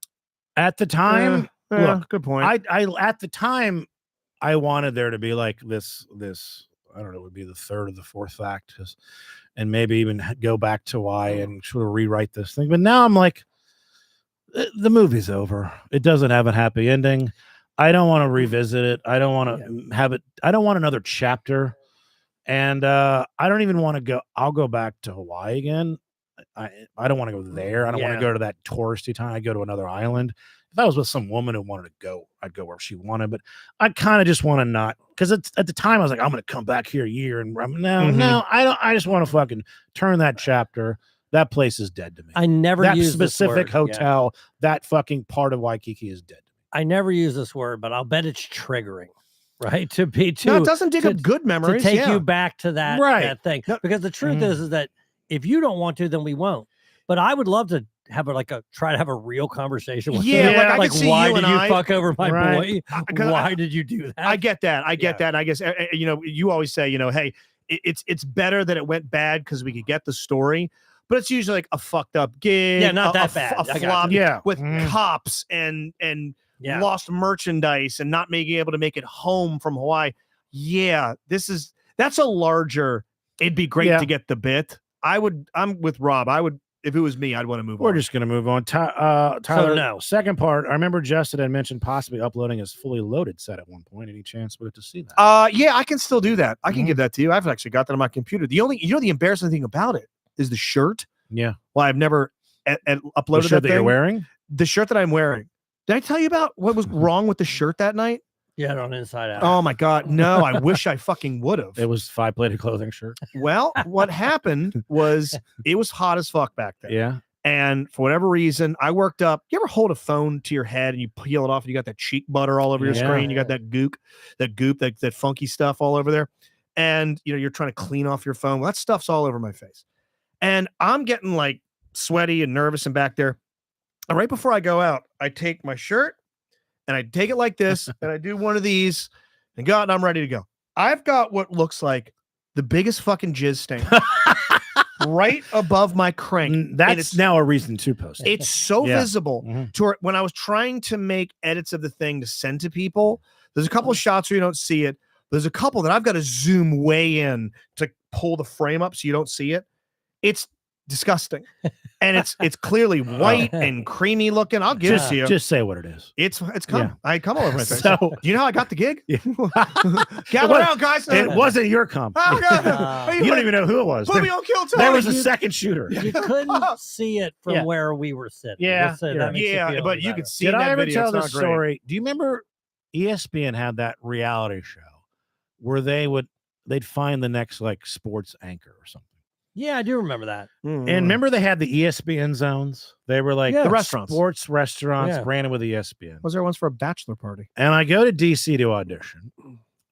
at the time. Yeah, look, good point. I at the time, I wanted there to be like this. I don't know. It would be the third or the fourth act, and maybe even go back to why and sort of rewrite this thing. But now I'm like, the movie's over. It doesn't have a happy ending. I don't want to revisit it. I don't want to have it. I don't want another chapter. And I don't even want to go. I'll go back to Hawaii again. I don't want to go there. I don't want to go to that touristy town. I go to another island. If I was with some woman who wanted to go, I'd go where she wanted. But I kind of just want to not, because at the time I was like, I'm going to come back here a year and no, I don't. I just want to fucking turn that chapter. That place is dead to me. I never that use specific this word. hotel. That fucking part of Waikiki is dead. I never use this word, but I'll bet it's triggering. Right, to no, it doesn't dig up good memories. To take you back to that, that thing. No. Because the truth is that if you don't want to, then we won't. But I would love to have try to have a real conversation with them. Like why did you fuck over my boy? Why did you do that? I get that. I get that. I guess you always say, hey, it's better that it went bad because we could get the story. But it's usually like a fucked up gig. Yeah, not that bad. A flop with cops and lost merchandise and not being able to make it home from Hawaii. Yeah, that's a larger. It'd be great to get the bit. I'm with Rob. If it was me, I'd want to move on. We're just going to move on. Tyler, no. Second part, I remember Justin had mentioned possibly uploading his fully loaded set at one point. Any chance we get to see that? Yeah, I can still do that. I can give that to you. I've actually got that on my computer. The embarrassing thing about it is the shirt. Yeah. Well, I've never uploaded the shirt that you're wearing. The shirt that I'm wearing. Did I tell you about what was wrong with the shirt that night? Yeah, on Inside Out. Oh my God. No, I wish I fucking would have. It was 5-plated clothing shirt. Well, what happened was it was hot as fuck back then. Yeah. And for whatever reason, I worked up. You ever hold a phone to your head and you peel it off and you got that cheek butter all over your screen? You got that goop, that funky stuff all over there. And you're trying to clean off your phone. Well, that stuff's all over my face. And I'm getting like sweaty and nervous and back there. And right before I go out, I take my shirt and I take it like this and I do one of these and go out and I'm ready to go. I've got what looks like the biggest fucking jizz stain right above my crank. That's now a reason to post it. It's so visible to where when I was trying to make edits of the thing to send to people, there's a couple of shots where you don't see it. There's a couple that I've got to zoom way in to pull the frame up so you don't see it. It's disgusting. And it's clearly white and creamy looking. I'll give it to you. Just say what it is. It's come. Yeah. I come all over my face. So, do you know how I got the gig? Gather around, guys. It wasn't your comp. Oh, God. You don't even know who it was. Put me on Kill Tony. There was a second shooter. You couldn't see it from where we were sitting. Yeah. But you could see Did that I ever video. tell the story? Do you remember ESPN had that reality show where they'd find the next like sports anchor or something? Yeah, I do remember that. And remember they had the ESPN zones? They were like the restaurants. Sports restaurants branded with ESPN. Was there ones for a bachelor party? And I go to DC to audition.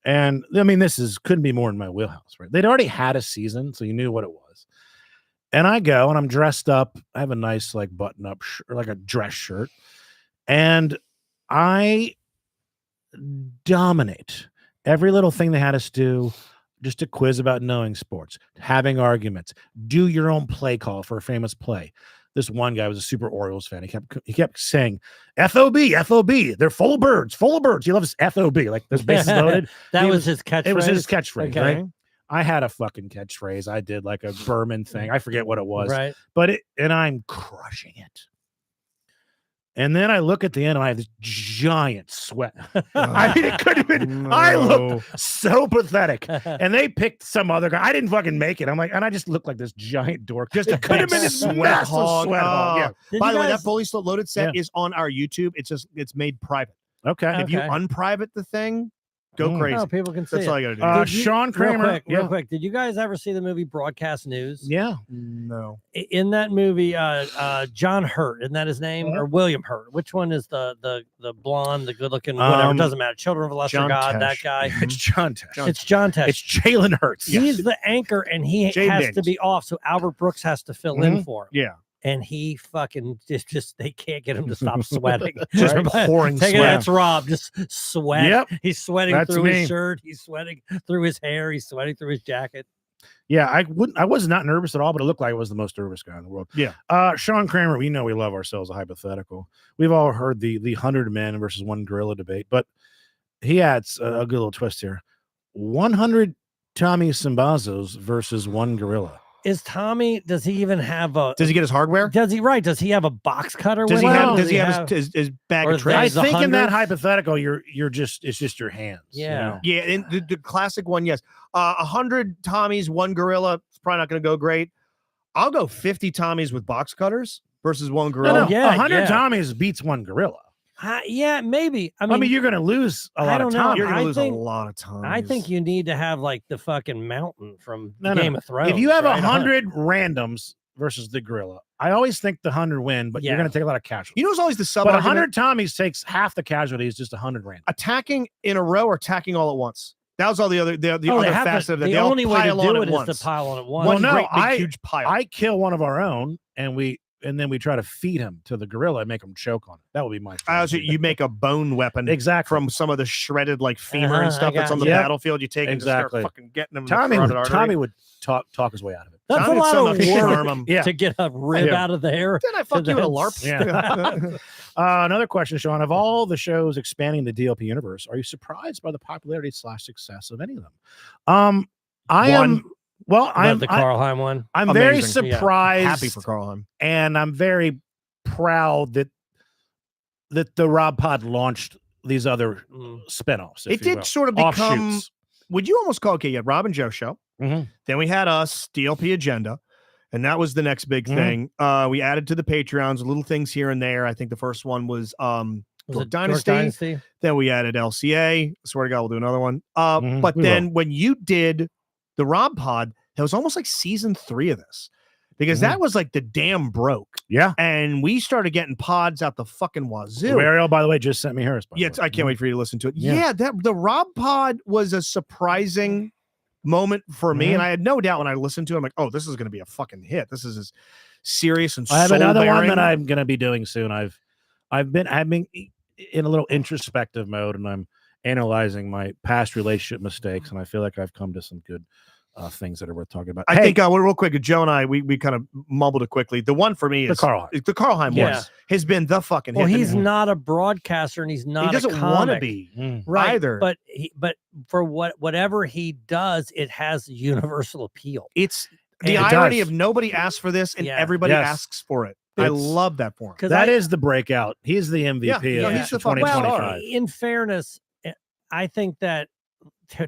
And I mean, couldn't be more in my wheelhouse, right? They'd already had a season, so you knew what it was. And I go and I'm dressed up. I have a nice like button-up shirt, like a dress shirt. And I dominate every little thing they had us do. Just a quiz about knowing sports, having arguments, do your own play call for a famous play. This one guy was a super Orioles fan. He kept saying FOB. They're full of birds. He loves FOB. Like there's bases loaded. That was his catchphrase. It was his catchphrase. Okay. Right? I had a fucking catchphrase. I did like a Berman thing. I forget what it was. Right. And I'm crushing it. And then I look at the end and I have this giant sweat. I mean, it could have been, I looked so pathetic. And they picked some other guy. I didn't fucking make it. I'm like, and I just looked like this giant dork. Just it could have been this massive sweat hog. Yeah. By the way, that fully loaded set is on our YouTube. It's made private. Okay. If you unprivate the thing, go crazy. Oh, people can see That's all you gotta do. Sean Kramer. Real quick. Did you guys ever see the movie Broadcast News? Yeah. No. In that movie, John Hurt, isn't that his name? Or William Hurt? Which one is the blonde, the good looking, whatever? Doesn't matter. Children of a Lesser God, that guy. It's John Tesh. It's John Tesh. It's Jalen Hurts. He's the anchor and he has to be off. So Albert Brooks has to fill in for him. Yeah. And he fucking just they can't get him to stop sweating. Just pouring sweat. That's Rob. Just sweat. Yep. He's sweating That's through me. his shirt. He's sweating through his hair. He's sweating through his jacket. Yeah, I was not nervous at all, but it looked like I was the most nervous guy in the world. Yeah. Sean Kramer, we know we love ourselves a hypothetical. We've all heard the 100 men versus one gorilla debate, but he adds a good little twist here. 100 Tommy Simbazos versus one gorilla. Is Tommy? Does he even have a? Does he get his hardware? Does he Does he have a box cutter? Does with he him? have? Does he have his bag or of tricks? I there's a think in that 100th? hypothetical, it's just your hands. Yeah. Yeah, and the classic one, yes. 100 Tommies, one gorilla. It's probably not going to go great. I'll go 50 Tommies with box cutters versus one gorilla. No, yeah, 100 yeah. Tommies beats one gorilla. Yeah, maybe. I mean, you're going to lose a I lot don't of know. Tommies. You're going I to lose think- a lot of Tommies. I think you need to have like the fucking mountain from No, no. Game of Thrones. If you have right? 100 randoms versus the gorilla, I always think the 100 win, but you're Yeah. going to take a lot of casualties. You know, it's always the sub. But 100 Tommies takes half the casualties, just 100 random. attacking in a row or attacking all at once. That was all the other Oh, other they have facet to, of that. the They all only way to pile on do at it once. is to pile on at once. Well, One no, great big I- huge pile. I kill one of our own, and then we try to feed him to the gorilla and make him choke on it. That would be my. You make a bone weapon exactly from some of the shredded like femur Uh-huh, and stuff I that's got on the you. Yep. battlefield. You take and just start Exactly. fucking getting them. Tommy. In the carotid Tommy artery. would talk his way out of it. That's Tommy a lot of would send a work arm him. Yeah. to get a rib Yeah. out of there. Then I fuck you with a LARP. Yeah. Another question, Sean. Of all the shows expanding the DLP universe, are you surprised by the popularity / success of any of them? I One. am. Well, I'm the Karlheim one. I'm very Amazing. Yeah. surprised, Happy for Karlheim. and I'm very proud that the Rob Pod launched these other Mm. spinoffs. It did sort of become. offshoots. Would you almost call you had Rob and Joe show? Mhm. Then we had us DLP Agenda, and that was the next big Mhm. thing. We added to the Patreons little things here and there. I think the first one was Was Dork it Dynasty. Dork Dynasty? Then we added LCA. Swear to God, we'll do another one. Mhm, But we then when you did the Rob Pod, it was almost like season 3 of this because Mhm. that was like the dam broke, Yeah. and we started getting pods out the fucking wazoo. Ariel, by the way, just sent me hers. by the Yeah, way. I can't wait for you to listen to it. Yeah. Yeah, that the Rob Pod was a surprising moment for me, Mhm. and I had no doubt when I listened to it, I'm like, oh, this is going to be a fucking hit. This is as serious and I have another one soul-bearing. that I'm going to be doing soon. I've been in a little introspective mode, and I'm analyzing my past relationship mistakes, and I feel like I've come to some good things that are worth talking about. I Hey, think real quick, Joe and I we kind of mumbled it quickly. The one for me the is Karlheim. the Karlheim Yeah. one has been the fucking Well, hit. he's not a broadcaster and he's not. he doesn't want want to to be right, either. But for whatever he does, it has universal appeal. It's the And- It irony does. of nobody asked for this and Yeah. everybody Yes. asks for it. I It's- love that for him. Because That is the breakout. He's the MVP Yeah, of he's the fucking star. 2025. in fairness, I think that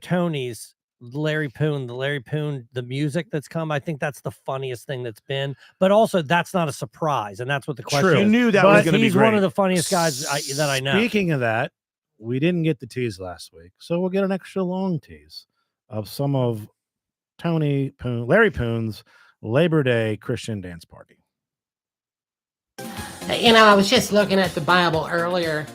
Tony's Larry Poon, the music that's come, I think that's the funniest thing that's been. But also, that's not a surprise, and that's what the question True. You is. knew that But was going to be He's great. one of the funniest guys that I know. Speaking of that, we didn't get the tease last week, so we'll get an extra long tease of some of Larry Poon's Labor Day Christian dance party. You know, I was just looking at the Bible earlier,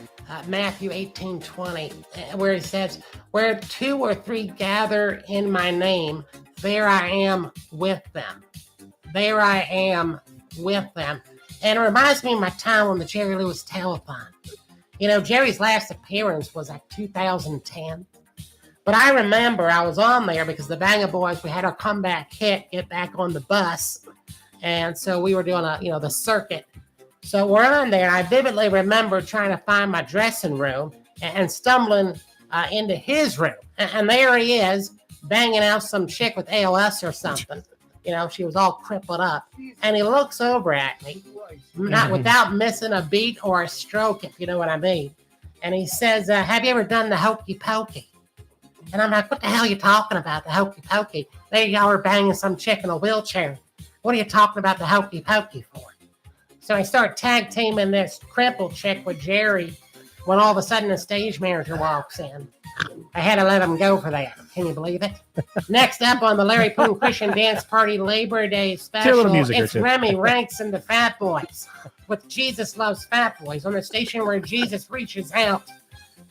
Matthew 18:20, where it says, "Where 2 or 3 gather in my name, there I am with them." There I am with them. And it reminds me of my time on the Jerry Lewis Telethon. You know, Jerry's last appearance was like 2010. But I remember I was on there because the Banger Boys, we had our comeback hit, Get Back on the Bus. And so we were doing the circuit. So we're on there, and I vividly remember trying to find my dressing room and stumbling into his room. And there he is, banging out some chick with ALS or something. You know, she was all crippled up. And he looks over at me, not without missing a beat or a stroke, if you know what I mean. And he says, have you ever done the hokey pokey? And I'm like, what the hell are you talking about, the hokey pokey? There y'all are banging some chick in a wheelchair. What are you talking about the hokey pokey for? So I start tag teaming this crippled chick with Jerry when all of a sudden the stage manager walks in. I had to let him go for that. Can you believe it? Next up on the Larry Poon Christian Dance Party Labor Day special, music here, it's too. Remy Ranks and the Fat Boys with Jesus Loves Fat Boys on the station where Jesus reaches out.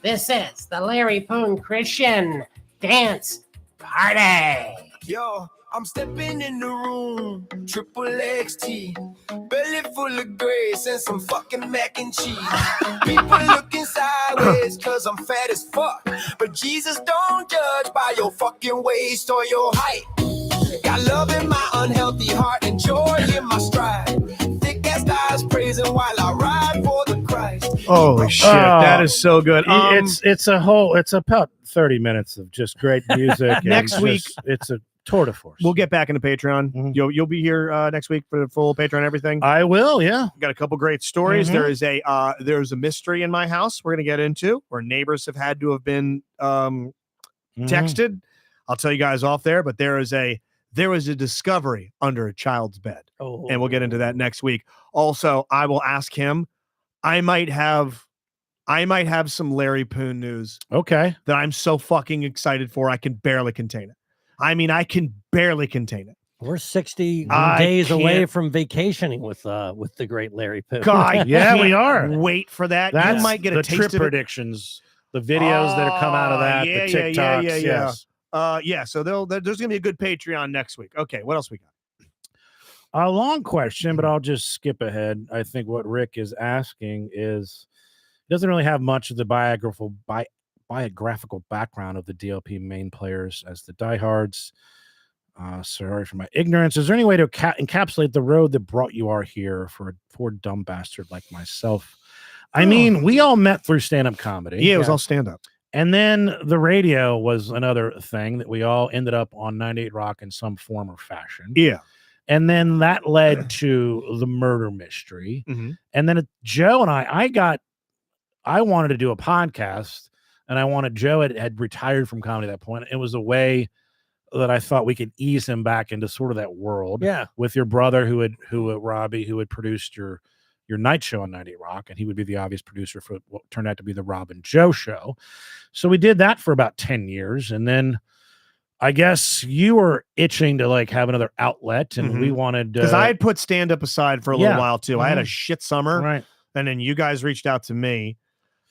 This is the Larry Poon Christian Dance Party. Yo, I'm stepping in the room, triple XT, belly full of grace and some fucking mac and cheese. People looking sideways cause I'm fat as fuck, but Jesus don't judge by your fucking waist or your height. Got love in my unhealthy heart and joy in my stride. Thick ass thighs praising while I ride for the Christ. Holy shit, that is so good. It's about 30 minutes of just great music. and Next just- week- it's a tour de force. We'll get back into Patreon. Mhm. You'll be here next week for the full Patreon everything. I will. Yeah. Got a couple great stories. Mhm. There's a mystery in my house we're gonna get into where neighbors have had to have been Mhm. texted. I'll tell you guys off there, but there was a discovery under a child's bed, and we'll get into that next week. Also, I will ask him. I might have some Larry Poon news Okay. that I'm so fucking excited for. I can barely contain it. I mean, I can barely contain it. We're 60 I days away can't- from vacationing with the great Larry Poon. God, Yeah, we can't are. Wait for that. That's You might get the a taste trip of it. predictions, the videos that have come out of that, Yeah, the yeah, TikToks. yeah. Yes. Yeah. So there's gonna be a good Patreon next week. Okay, what else we got? A long question, but I'll just skip ahead. I think what Rick is asking is doesn't really have much of the biographical background of the DLP main players as the diehards. Sorry for my ignorance. Is there any way to encapsulate the road that brought you are here for a poor dumb bastard like myself? I mean, we all met through stand-up comedy. Yeah, it was all stand up. And then the radio was another thing that we all ended up on 98 Rock in some form or fashion. Yeah. And then that led to the murder mystery. Mhm. And then Joe and I wanted to do a podcast, and I wanted Joe had retired from comedy at that point. It was a way that I thought we could ease him back into sort of that world. Yeah. With your brother Robbie, who had produced your night show on 98 Rock, and he would be the obvious producer for what turned out to be the Rob and Joe show. So we did that for about 10 years. And then I guess you were itching to like have another outlet, and we wanted Because I had put stand up aside for a little Yeah. while too. I had a Mhm. shit summer, right. and then you guys reached out to me.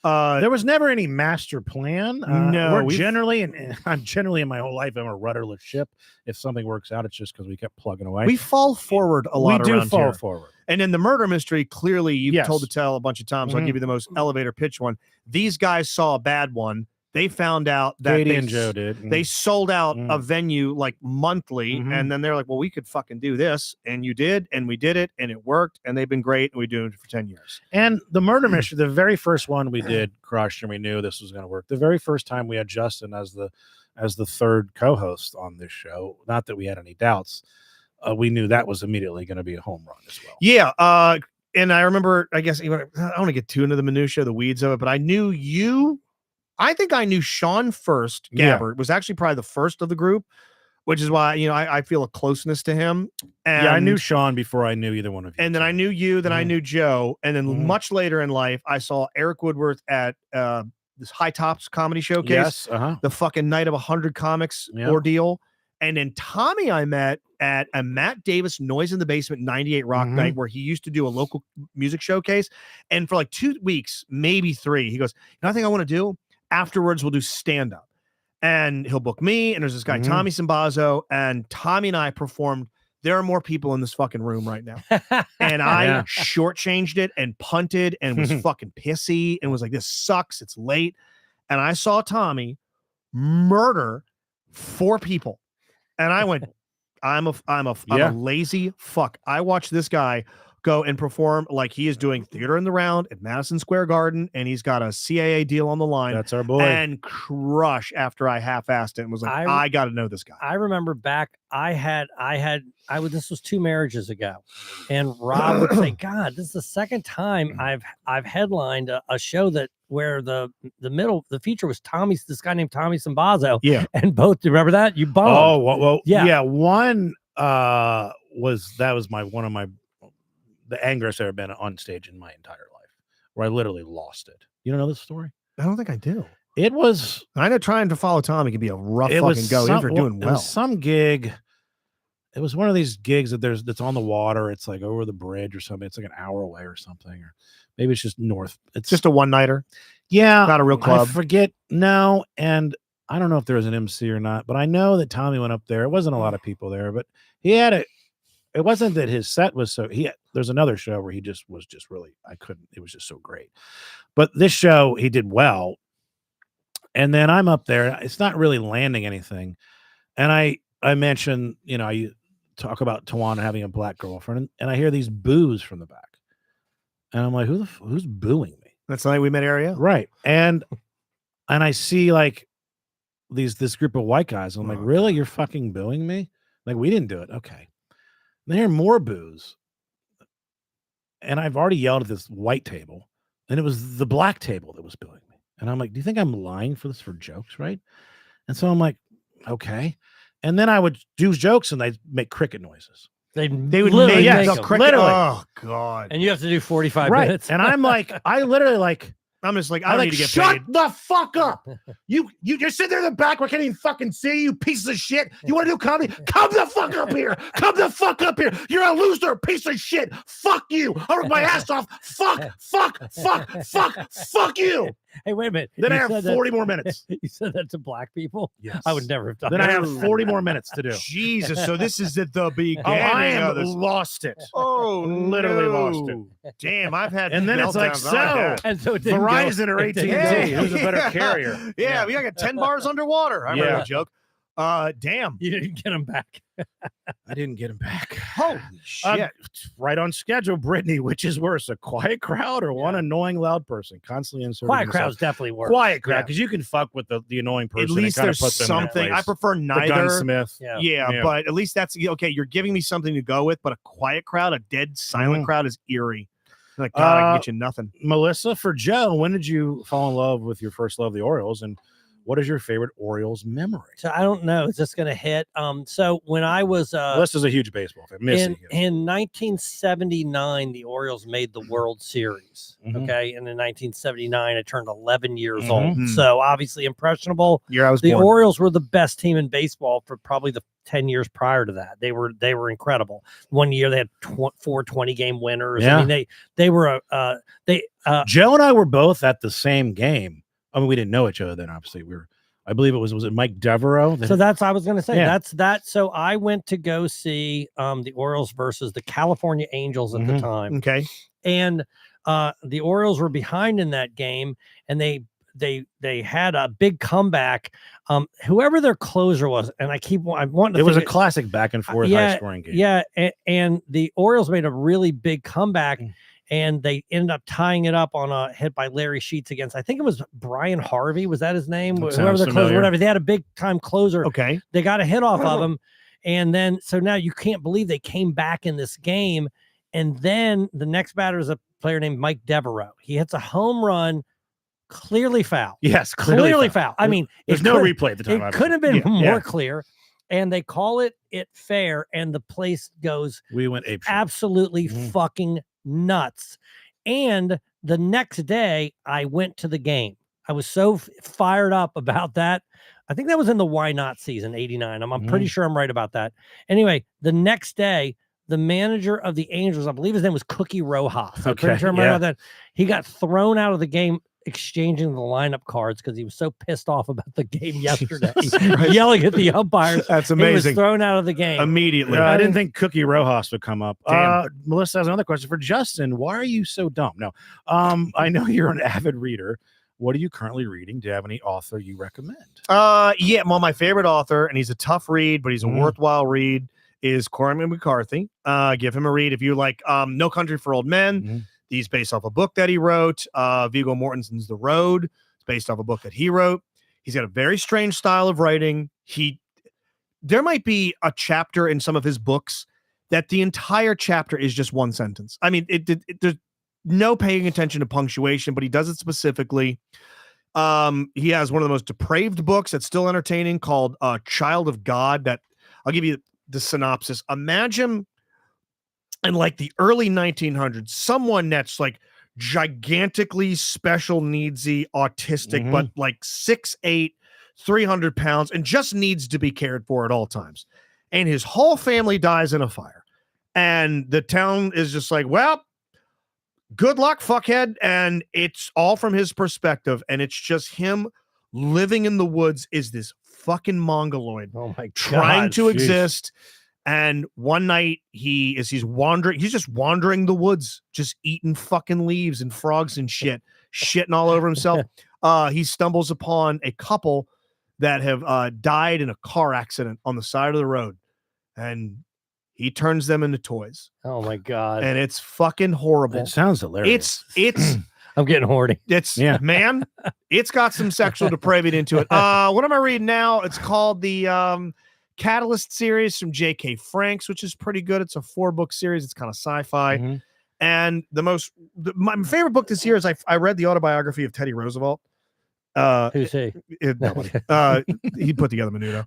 There was never any master plan. No, we're we've- generally, and I'm generally in my whole life, I'm a rudderless ship. If something works out, it's just because we kept plugging away. We fall forward a lot we do around fall here. forward. And in the murder mystery, clearly you've Yes. told the tale a bunch of times. I'll Mhm. give you the most elevator pitch one. These guys saw a bad one. They found out that Katie they, and Joe did. they sold out a Mhm. venue like monthly, Mhm. and then they're like, well, we could fucking do this. And you did, and we did it, and it worked, and they've been great, and we're doing it for 10 years. And the murder mystery, the very first one we did, crushed, and we knew this was going to work. The very first time we had Justin as the third co-host on this show, not that we had any doubts, we knew that was immediately going to be a home run as well. Yeah. And I remember, I guess, I don't want to get too into the minutia, the weeds of it, but I knew you. I think I knew Sean first. Yeah. Gabbard was actually probably the first of the group, which is why, I feel a closeness to him. And, Yeah, I knew Sean before I knew either one of you. and then I two. knew you, then I Mhm. knew Joe. And then Mhm. much later in life, I saw Eric Woodworth at this High Tops comedy showcase, Yes. the fucking night of 100 comics Yeah. ordeal. And then Tommy I met at a Matt Davis Noise in the Basement 98 Rock Mhm. night where he used to do a local music showcase. And for like 2 weeks, maybe 3, he goes, I think I want to do afterwards, we'll do stand up. And he'll book me. And there's this guy, Mhm. Tommy Simbazo, and Tommy and I performed. There are more people in this fucking room right now. And I Yeah. shortchanged it and punted and was fucking pissy and was like, this sucks. It's late. And I saw Tommy murder 4 people. And I went, I'm a Yeah. lazy fuck. I watched this guy go and perform like he is doing theater in the round at Madison Square Garden, and he's got a CAA deal on the line That's our boy. and crush after I half-assed it and was like, I got to know this guy. I remember back, this was 2 marriages ago, and Rob would say, God, this is the second time I've headlined a show where the feature was this guy named Tommy Simbazo. Yeah. And both, do you remember that? You bombed. Oh, well, Yeah. yeah. One was one of my the angriest I've ever been on stage in my entire life, where I literally lost it. You don't know this story? I don't think I do. It was I know trying to follow Tommy can be a rough fucking go, even for doing It well. was some gig. It was one of these gigs that's on the water. It's like over the bridge or something. It's like an hour away or something, or maybe it's just north. It's Just a one-nighter, yeah, not a real I club. forget. No, and I don't know if there was an MC or not, but I know that Tommy went up there. It wasn't a lot of people there, but he had it. It wasn't that his set was so there's another show where he was really, it was just so great. But this show, he did well. And then I'm up there. It's not really landing anything. And I mentioned, I talk about Tawana having a black girlfriend, and I hear these boos from the back. And I'm like, who's booing me? That's the night we met Ariel. Right. And I see like this group of white guys. I'm like, Oh, really? You're fucking booing me? Like, we didn't do it. Okay. Then here more boos. And I've already yelled at this white table, and it was the black table that was booing me. And I'm like, do you think I'm lying for jokes, right? And so I'm like, okay. And then I would do jokes, and they'd make cricket noises. They They would literally make yes, make the 'em. cricket. literally. Oh God. And you have to do 45 Right. minutes. And I'm like, I literally like, I'm just like, I I don't like, need to get shut paid. the fuck up. You just sit there in the back where I can't even fucking see you, pieces of shit. You want to do comedy? Come the fuck up here. Come the fuck up here. You're a loser, piece of shit. Fuck you. I work my ass off. Fuck you. Hey, wait a minute. Then I You have said that- 40 more minutes. You said that to black people? Yes. I would never have done Then that. I have 40 more minutes to do. Jesus. So this is at the beginning. Oh, I am of this. lost it. Oh, literally lost it. Damn, I've had. And then it's like, meltdowns like that. And so it didn't Verizon or it didn't AT&T, go. who's a better carrier? Yeah, we got 10 bars underwater. I remember Yeah. that joke. Damn. You didn't get them back. I didn't get him back. Holy shit. Right on schedule, Brittany. Which is worse, a quiet crowd or one annoying loud person constantly inserting Quiet himself? crowds definitely work. Quiet crowd, Yeah. because you can fuck with the annoying person. At least and kinda there's put them in their something. I place. prefer The neither. gunsmith. Yeah. Yeah, Yeah. but at least that's okay. You're giving me something to go with, but a quiet crowd, a dead silent Mhm. crowd is eerie. Like, God, I can Uh, get you nothing. Melissa, for Joe, when did you fall in love with your first love, the Orioles, and what is your favorite Orioles memory? So I don't know. Is this going to hit? So when I was Melissa's a huge baseball fan. Missy. in 1979, the Orioles made the World Series. Mhm. Okay, and in 1979, I turned 11 years Mhm. old. Mhm. So obviously impressionable. Year I was The born. Orioles were the best team in baseball for probably the 10 years prior to that. They were incredible. One year they had 4 20-game winners. Yeah. I mean they were Joe and I were both at the same game. I mean, we didn't know each other then. Obviously, I believe it was it Mike Devereaux? so that's I was going to say Yeah. that's that. So I went to go see the Orioles versus the California Angels at the Mhm. time. Okay. And the Orioles were behind in that game, and they had a big comeback. Whoever their closer was, and I want to it was a think classic back and forth yeah, high scoring game. yeah, and the Orioles made a really big comeback, Mm. and they ended up tying it up on a hit by Larry Sheets against, I think it was Brian Harvey. Was that his name? That Whoever sounds the closer, familiar. whatever. They had a big time closer. Okay. They got a hit off of him, and then so now you can't believe they came back in this game. And then the next batter is a player named Mike Devereaux. He hits a home run, clearly foul. Yes, Clearly foul. I mean, there's it no could- replay at the time. It could have been Yeah, more yeah. clear. And they call it fair, and the place goes We went ape shit. absolutely Mhm. fucking nuts. And the next day, I went to the game. I was so fired up about that. I think that was in the Why Not season, 89. I'm pretty Mm-hmm. sure I'm right about that. Anyway, the next day, the manager of the Angels, I believe his name was Cookie Rojas. I'm pretty Okay, sure I'm right yeah. about that. He got thrown out of the game exchanging the lineup cards because he was so pissed off about the game yesterday, Christ. yelling at the umpires. That's He was amazing. thrown out of the game. Immediately. I didn't think Cookie Rojas would come up. Damn. Melissa has another question for Justin. Why are you so dumb? No, I know you're an avid reader. What are you currently reading? Do you have any author you recommend? Yeah, well, my favorite author, and he's a tough read, but he's a Mhm. worthwhile read, is Cormac McCarthy. Give him a read if you like No Country for Old Men. Mhm. He's based off a book that he wrote. Viggo Mortensen's The Road. It's based off a book that he wrote. He's got a very strange style of writing. There might be a chapter in some of his books that the entire chapter is just one sentence. I mean, there's no paying attention to punctuation, but he does it specifically. He has one of the most depraved books that's still entertaining called Child of God. That I'll give you the synopsis. Imagine in like the early 1900s, someone that's like gigantically special needsy, autistic, Mhm. but like 6'8", 300 pounds, and just needs to be cared for at all times. And his whole family dies in a fire. And the town is just like, well, good luck, fuckhead. And it's all from his perspective. And it's just him living in the woods is this fucking mongoloid Oh my trying God. to jeez. exist. And one night he's just wandering the woods, just eating fucking leaves and frogs and shit, shitting all over himself. He stumbles upon a couple that have died in a car accident on the side of the road. And he turns them into toys. Oh my God. And it's fucking horrible. It sounds hilarious. It's I'm getting horny. It's Yeah. man, it's got some sexual depravity into it. What am I reading now? It's called the Catalyst series from J.K. Franks, which is pretty good. It's a 4-book series. It's kind of sci-fi. Mhm. And my favorite book this year is I read the autobiography of Teddy Roosevelt. Who's he? Nobody. He put together Menudo.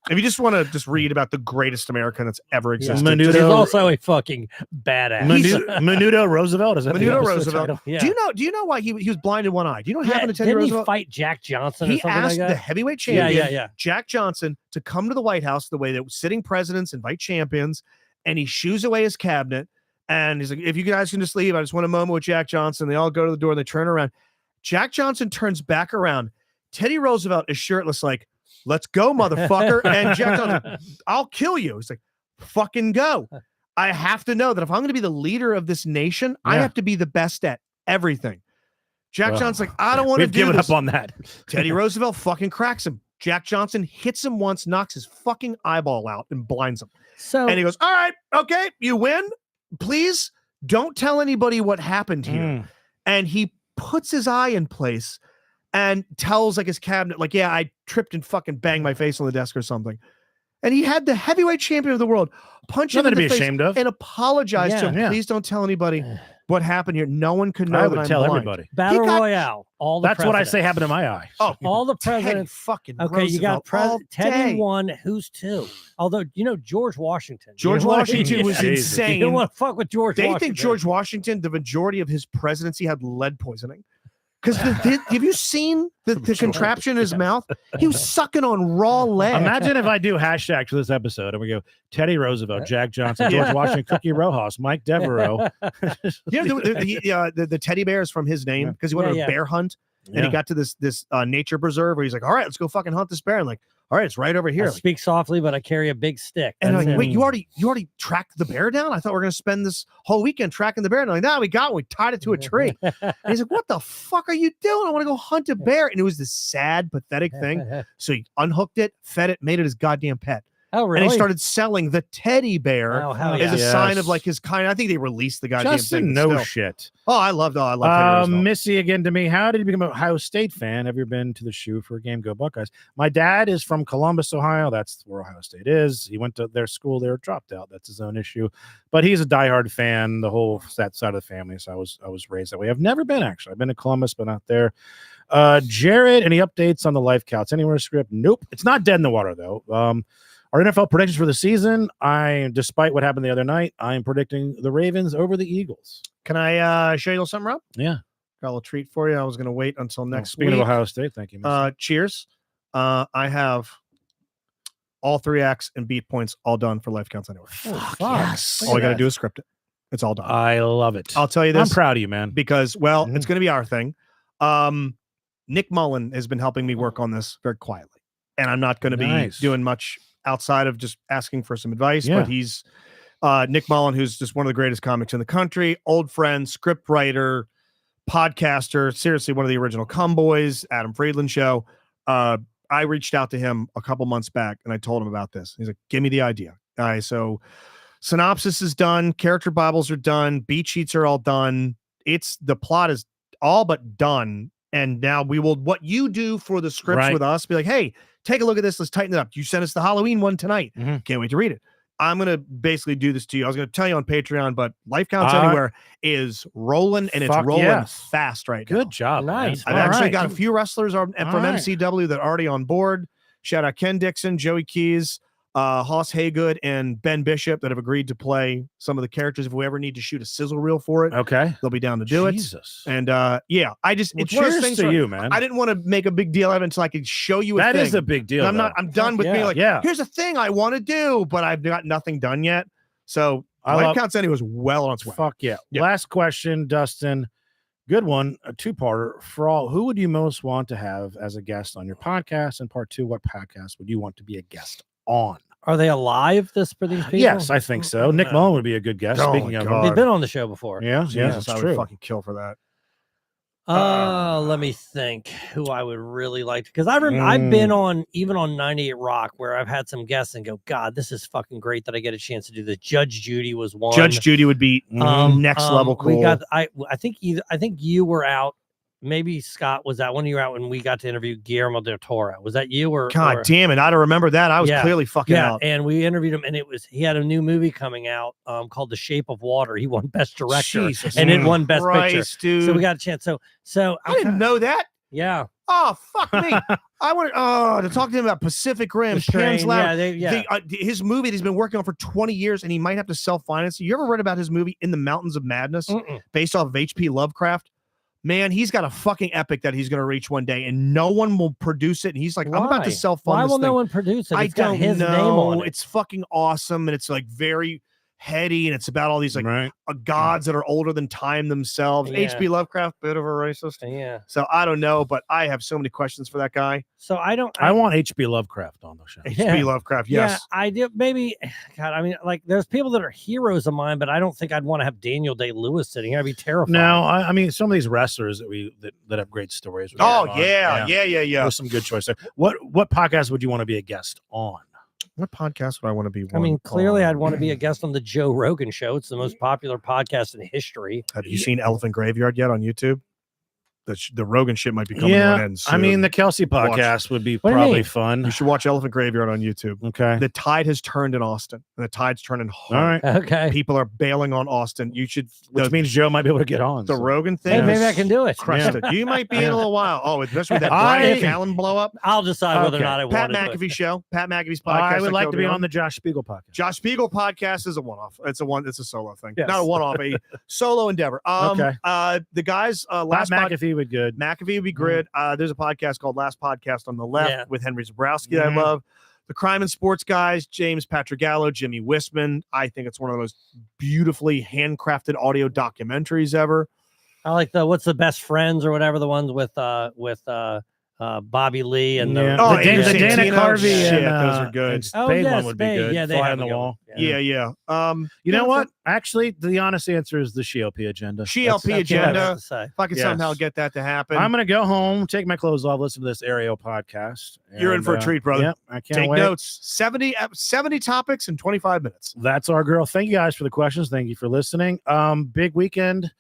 If you just want to just read about the greatest American that's ever existed, Menudo. He's also a fucking badass. Menudo Roosevelt, is that the Menudo episode Roosevelt. title? Yeah. Do you know why he was blind in one eye? Do you know what Yeah, happened to Teddy didn't Roosevelt? he fight Jack Johnson or He something asked like the that? heavyweight Yeah, champion, yeah. Jack Johnson, to come to the White House the way that sitting presidents invite champions, and he shoos away his cabinet. And he's like, if you guys can just leave, I just want a moment with Jack Johnson. They all go to the door and they turn around. Jack Johnson turns back around. Teddy Roosevelt is shirtless, like, let's go, motherfucker. And Jack Johnson, I'll kill you. He's like, fucking go. I have to know that if I'm going to be the leader of this nation, I Yeah. have to be the best at everything. Jack Well, Johnson's like, I don't want to We've do given this. up on that. Teddy Roosevelt fucking cracks him. Jack Johnson hits him once, knocks his fucking eyeball out, and blinds him. So And he goes, all right, okay, you win. Please don't tell anybody what happened here. Mm. And he puts his eye in place and tells like his cabinet, like, yeah, I tripped and fucking banged my face on the desk or something. And he had the heavyweight champion of the world punch him Nothing in to the be face ashamed of. and apologize to him. Yeah. Please don't tell anybody what happened here. No one could know I that would I'm tell blind. everybody. Battle got- Royale. All the That's what I say presidents. happened in my eye. Oh, All the Teddy presidents. fucking Okay, you got Roosevelt all Teddy day. 1. Who's 2? Although George Washington. George You don't wanna- Washington was Jesus. You insane. don't want to fuck with George. They Washington. think George Washington, the majority of his presidency had lead poisoning. Because have you seen the contraption in his mouth? He was sucking on raw lead. Imagine if I do hashtag for this episode and we go Teddy Roosevelt, Jack Johnson, George Washington, Cookie Rojas, Mike Devereaux. You know, the teddy bear is from his name because he went Yeah, on a yeah. bear hunt and Yeah. he got to this nature preserve where he's like, all right, let's go fucking hunt this bear. And like, all right, it's right over I here. speak softly, but I carry a big stick. And That's like, it. wait, you already tracked the bear down? I thought we were gonna spend this whole weekend tracking the bear. And I'm like, no, we got it. We tied it to a tree. And he's like, what the fuck are you doing? I want to go hunt a bear. And it was this sad, pathetic thing. So he unhooked it, fed it, made it his goddamn pet. Oh, really? And he started selling the teddy bear Oh, hell as yeah. a sign of Yes. like his kind. I think they released the goddamn Justin, thing. no still. shit. Oh, I love Teddy Roosevelt. Missy again to me. How did you become an Ohio State fan? Have you been to the shoe for a game? Go Buckeyes. My dad is from Columbus, Ohio. That's where Ohio State is. He went to their school there, dropped out. That's his own issue. But he's a diehard fan, the whole that side of the family. So I was raised that way. I've never been actually. I've been to Columbus, but not there. Jared, any updates on the life counts? Anywhere script? Nope. It's not dead in the water though. Our NFL predictions for the season, despite what happened the other night, I'm predicting the Ravens over the Eagles. Can I show you a little something, Rob? Yeah. Got a little treat for you. I was going to wait until next Speaking week. of Ohio State, thank you. Missy. Cheers. I have all 3 acts and beat points all done for life counts anyway. Fuck, yes. All I got to do is script it. It's all done. I love it. I'll tell you I'm this proud of you, man. because, well, Mhm. it's going to be our thing. Nick Mullen has been helping me work on this very quietly, and I'm not going to Nice. be doing much outside of just asking for some advice. Yeah. But he's Nick Mullen, who's just one of the greatest comics in the country, old friend, script writer, podcaster, seriously one of the original Cumboys, Adam Friedland show. I reached out to him a couple months back and I told him about this. He's like, give me the idea. So synopsis is done, character Bibles are done, beat sheets are all done. The plot is all but done. And now what you do for the scripts Right. with us, be like, hey, take a look at this. Let's tighten it up. You sent us the Halloween one tonight. Mhm. Can't wait to read it. I'm going to basically do this to you. I was going to tell you on Patreon, but Life Counts Uh, Anywhere is rolling and it's fuck rolling yes. fast right now. Good job. Nice. I've Man. actually All right. got a few wrestlers from All right. MCW that are already on board. Shout out Ken Dixon, Joey Keys, Hoss Haygood, and Ben Bishop that have agreed to play some of the characters. If we ever need to shoot a sizzle reel for it, Okay. they'll be down to do it. Jesus. And yeah, I just Well, it's one of those cheers things to where you, man. I didn't want to make a big deal of it until I could show you a That thing. is a big deal. And I'm done with me yeah. like, Yeah. here's a thing I want to do, but I've got nothing done yet. So I Life love- Counts Anywhere was well on its way. Fuck yeah. Yeah. Last question, Dustin. Good one. A two-parter for all. Who would you most want to have as a guest on your podcast? And part 2, what podcast would you want to be a guest on? Are they alive for these people? Yes, I think so. Nick Mullen would be a good guest. Oh Speaking my of God. They've been on the show before. yeah, Jesus, that's I would true. fucking kill for that. Let me think who I would really like because I've been on even on 98 Rock where I've had some guests and go, God, this is fucking great that I get a chance to do this. Judge Judy was one. Judge Judy would be next level cool. We got I think you were out. Maybe Scott was out when you were out when we got to interview Guillermo del Toro. Was that you or God damn it? I don't remember that. I was clearly fucking out. And we interviewed him, and he had a new movie coming out called The Shape of Water. He won Best Director, and it won Best Picture. Dude. So we got a chance. So I didn't know that. Yeah. Oh fuck me! I want to talk to him about Pacific Rim, Pan's Labyrinth. His movie that he's been working on for 20 years, and he might have to self-finance. You ever read about his movie In the Mountains of Madness, based off of H.P. Lovecraft? Man, he's got a fucking epic that he's going to reach one day, and no one will produce it. And he's like, I'm about to self-fund Why this will thing. no one produce it? I It's got don't his know. name on it. It's fucking awesome, and it's like very heady, and it's about all these like gods that are older than time themselves. Yeah. H.P. Lovecraft, bit of a racist. Yeah. So I don't know, but I have so many questions for that guy. So I want H.P. Lovecraft on the show. H.P. Lovecraft, yes. Yeah, I do. Maybe, God, I mean, like, there's people that are heroes of mine, but I don't think I'd want to have Daniel Day-Lewis sitting here. I'd be terrified. No, I mean, some of these wrestlers that have great stories. Oh, yeah. There's some good choices. What podcast would you want to be a guest on? What podcast would I want to be? I mean, clearly, I'd want to be a guest on the Joe Rogan Show. It's the most popular podcast in history. Have you seen Elephant Graveyard yet on YouTube? The Rogan shit might be coming to an end soon. I mean, the Kelsey podcast would be probably fun. You should watch Elephant Graveyard on YouTube. Okay. The tide has turned in Austin, and the tide's turning hard. All right. Okay. People are bailing on Austin. You should, which means Joe might be able to get on. The Rogan thing. Hey, maybe I can do it. Crusted. You might be in a little while. Oh, especially with that Brian Callen blow up. I'll decide whether or not I want Pat to. McAfee show. Pat McAfee's podcast. I would like to be on the Josh Spiegel podcast. Josh Spiegel podcast is a one-off. It's a solo thing. Yes. Not a one-off, a solo endeavor. Okay. The guys, Last McAfee would good. McAfee would be good. There's a podcast called Last Podcast on the Left with Henry Zabrowski that I love. The Crime and Sports guys, James Patrigallo, Jimmy Wisman. I think it's one of the most beautifully handcrafted audio documentaries ever. I like what's the Best Friends or whatever, the ones with Bobby Lee and the Dana Carvey. Shit, those are good. Spade one would be good. Yeah, they Fly have on the wall. Yeah. You know what? Actually, the honest answer is the SheLP agenda. SheLP agenda. If I could Yes. somehow get that to happen. I'm going to go home, take my clothes off, listen to this Ariel podcast. You're in for a treat, brother. Yep, I can't Take wait. notes. 70 topics in 25 minutes. That's our girl. Thank you guys for the questions. Thank you for listening. Big weekend.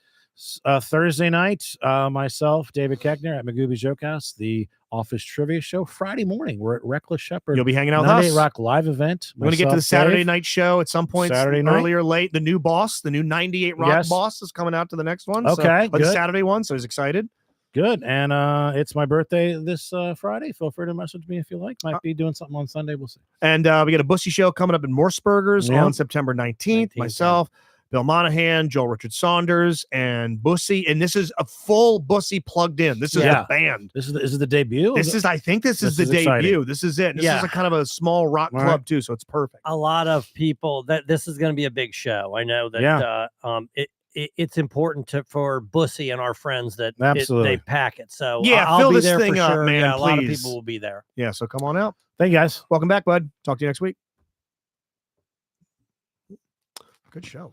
Thursday night, myself, David Keckner at Magooby Jokehouse, the Office Trivia Show. Friday morning, we're at Reckless Shepherd. You'll be hanging out with 98 us. Rock live event. We're going to get to the Saturday night show at some point. Saturday night. Early or late. The new boss, the new 98 Rock boss is coming out to the next one. Okay, the good. Saturday one. So he's excited. Good. And it's my birthday this Friday. Feel free to message me if you like. Might be doing something on Sunday. We'll see. And we got a Bussy show coming up in Morseburgers on September 19th. Myself, Bill Monahan, Joel Richard Saunders, and Bussy. And this is a full Bussy plugged in. This is a band. This is the debut. I think this is the debut. Exciting. This is it. This is a kind of a small rock club too, so it's perfect. A lot of people that this is going to be a big show. I know that it's important for Bussy and our friends that they pack it. So I'll fill be this there thing for up, sure. man. A lot of please. people will be there. Yeah, so come on out. Thank you guys. Welcome back, bud. Talk to you next week. Good show.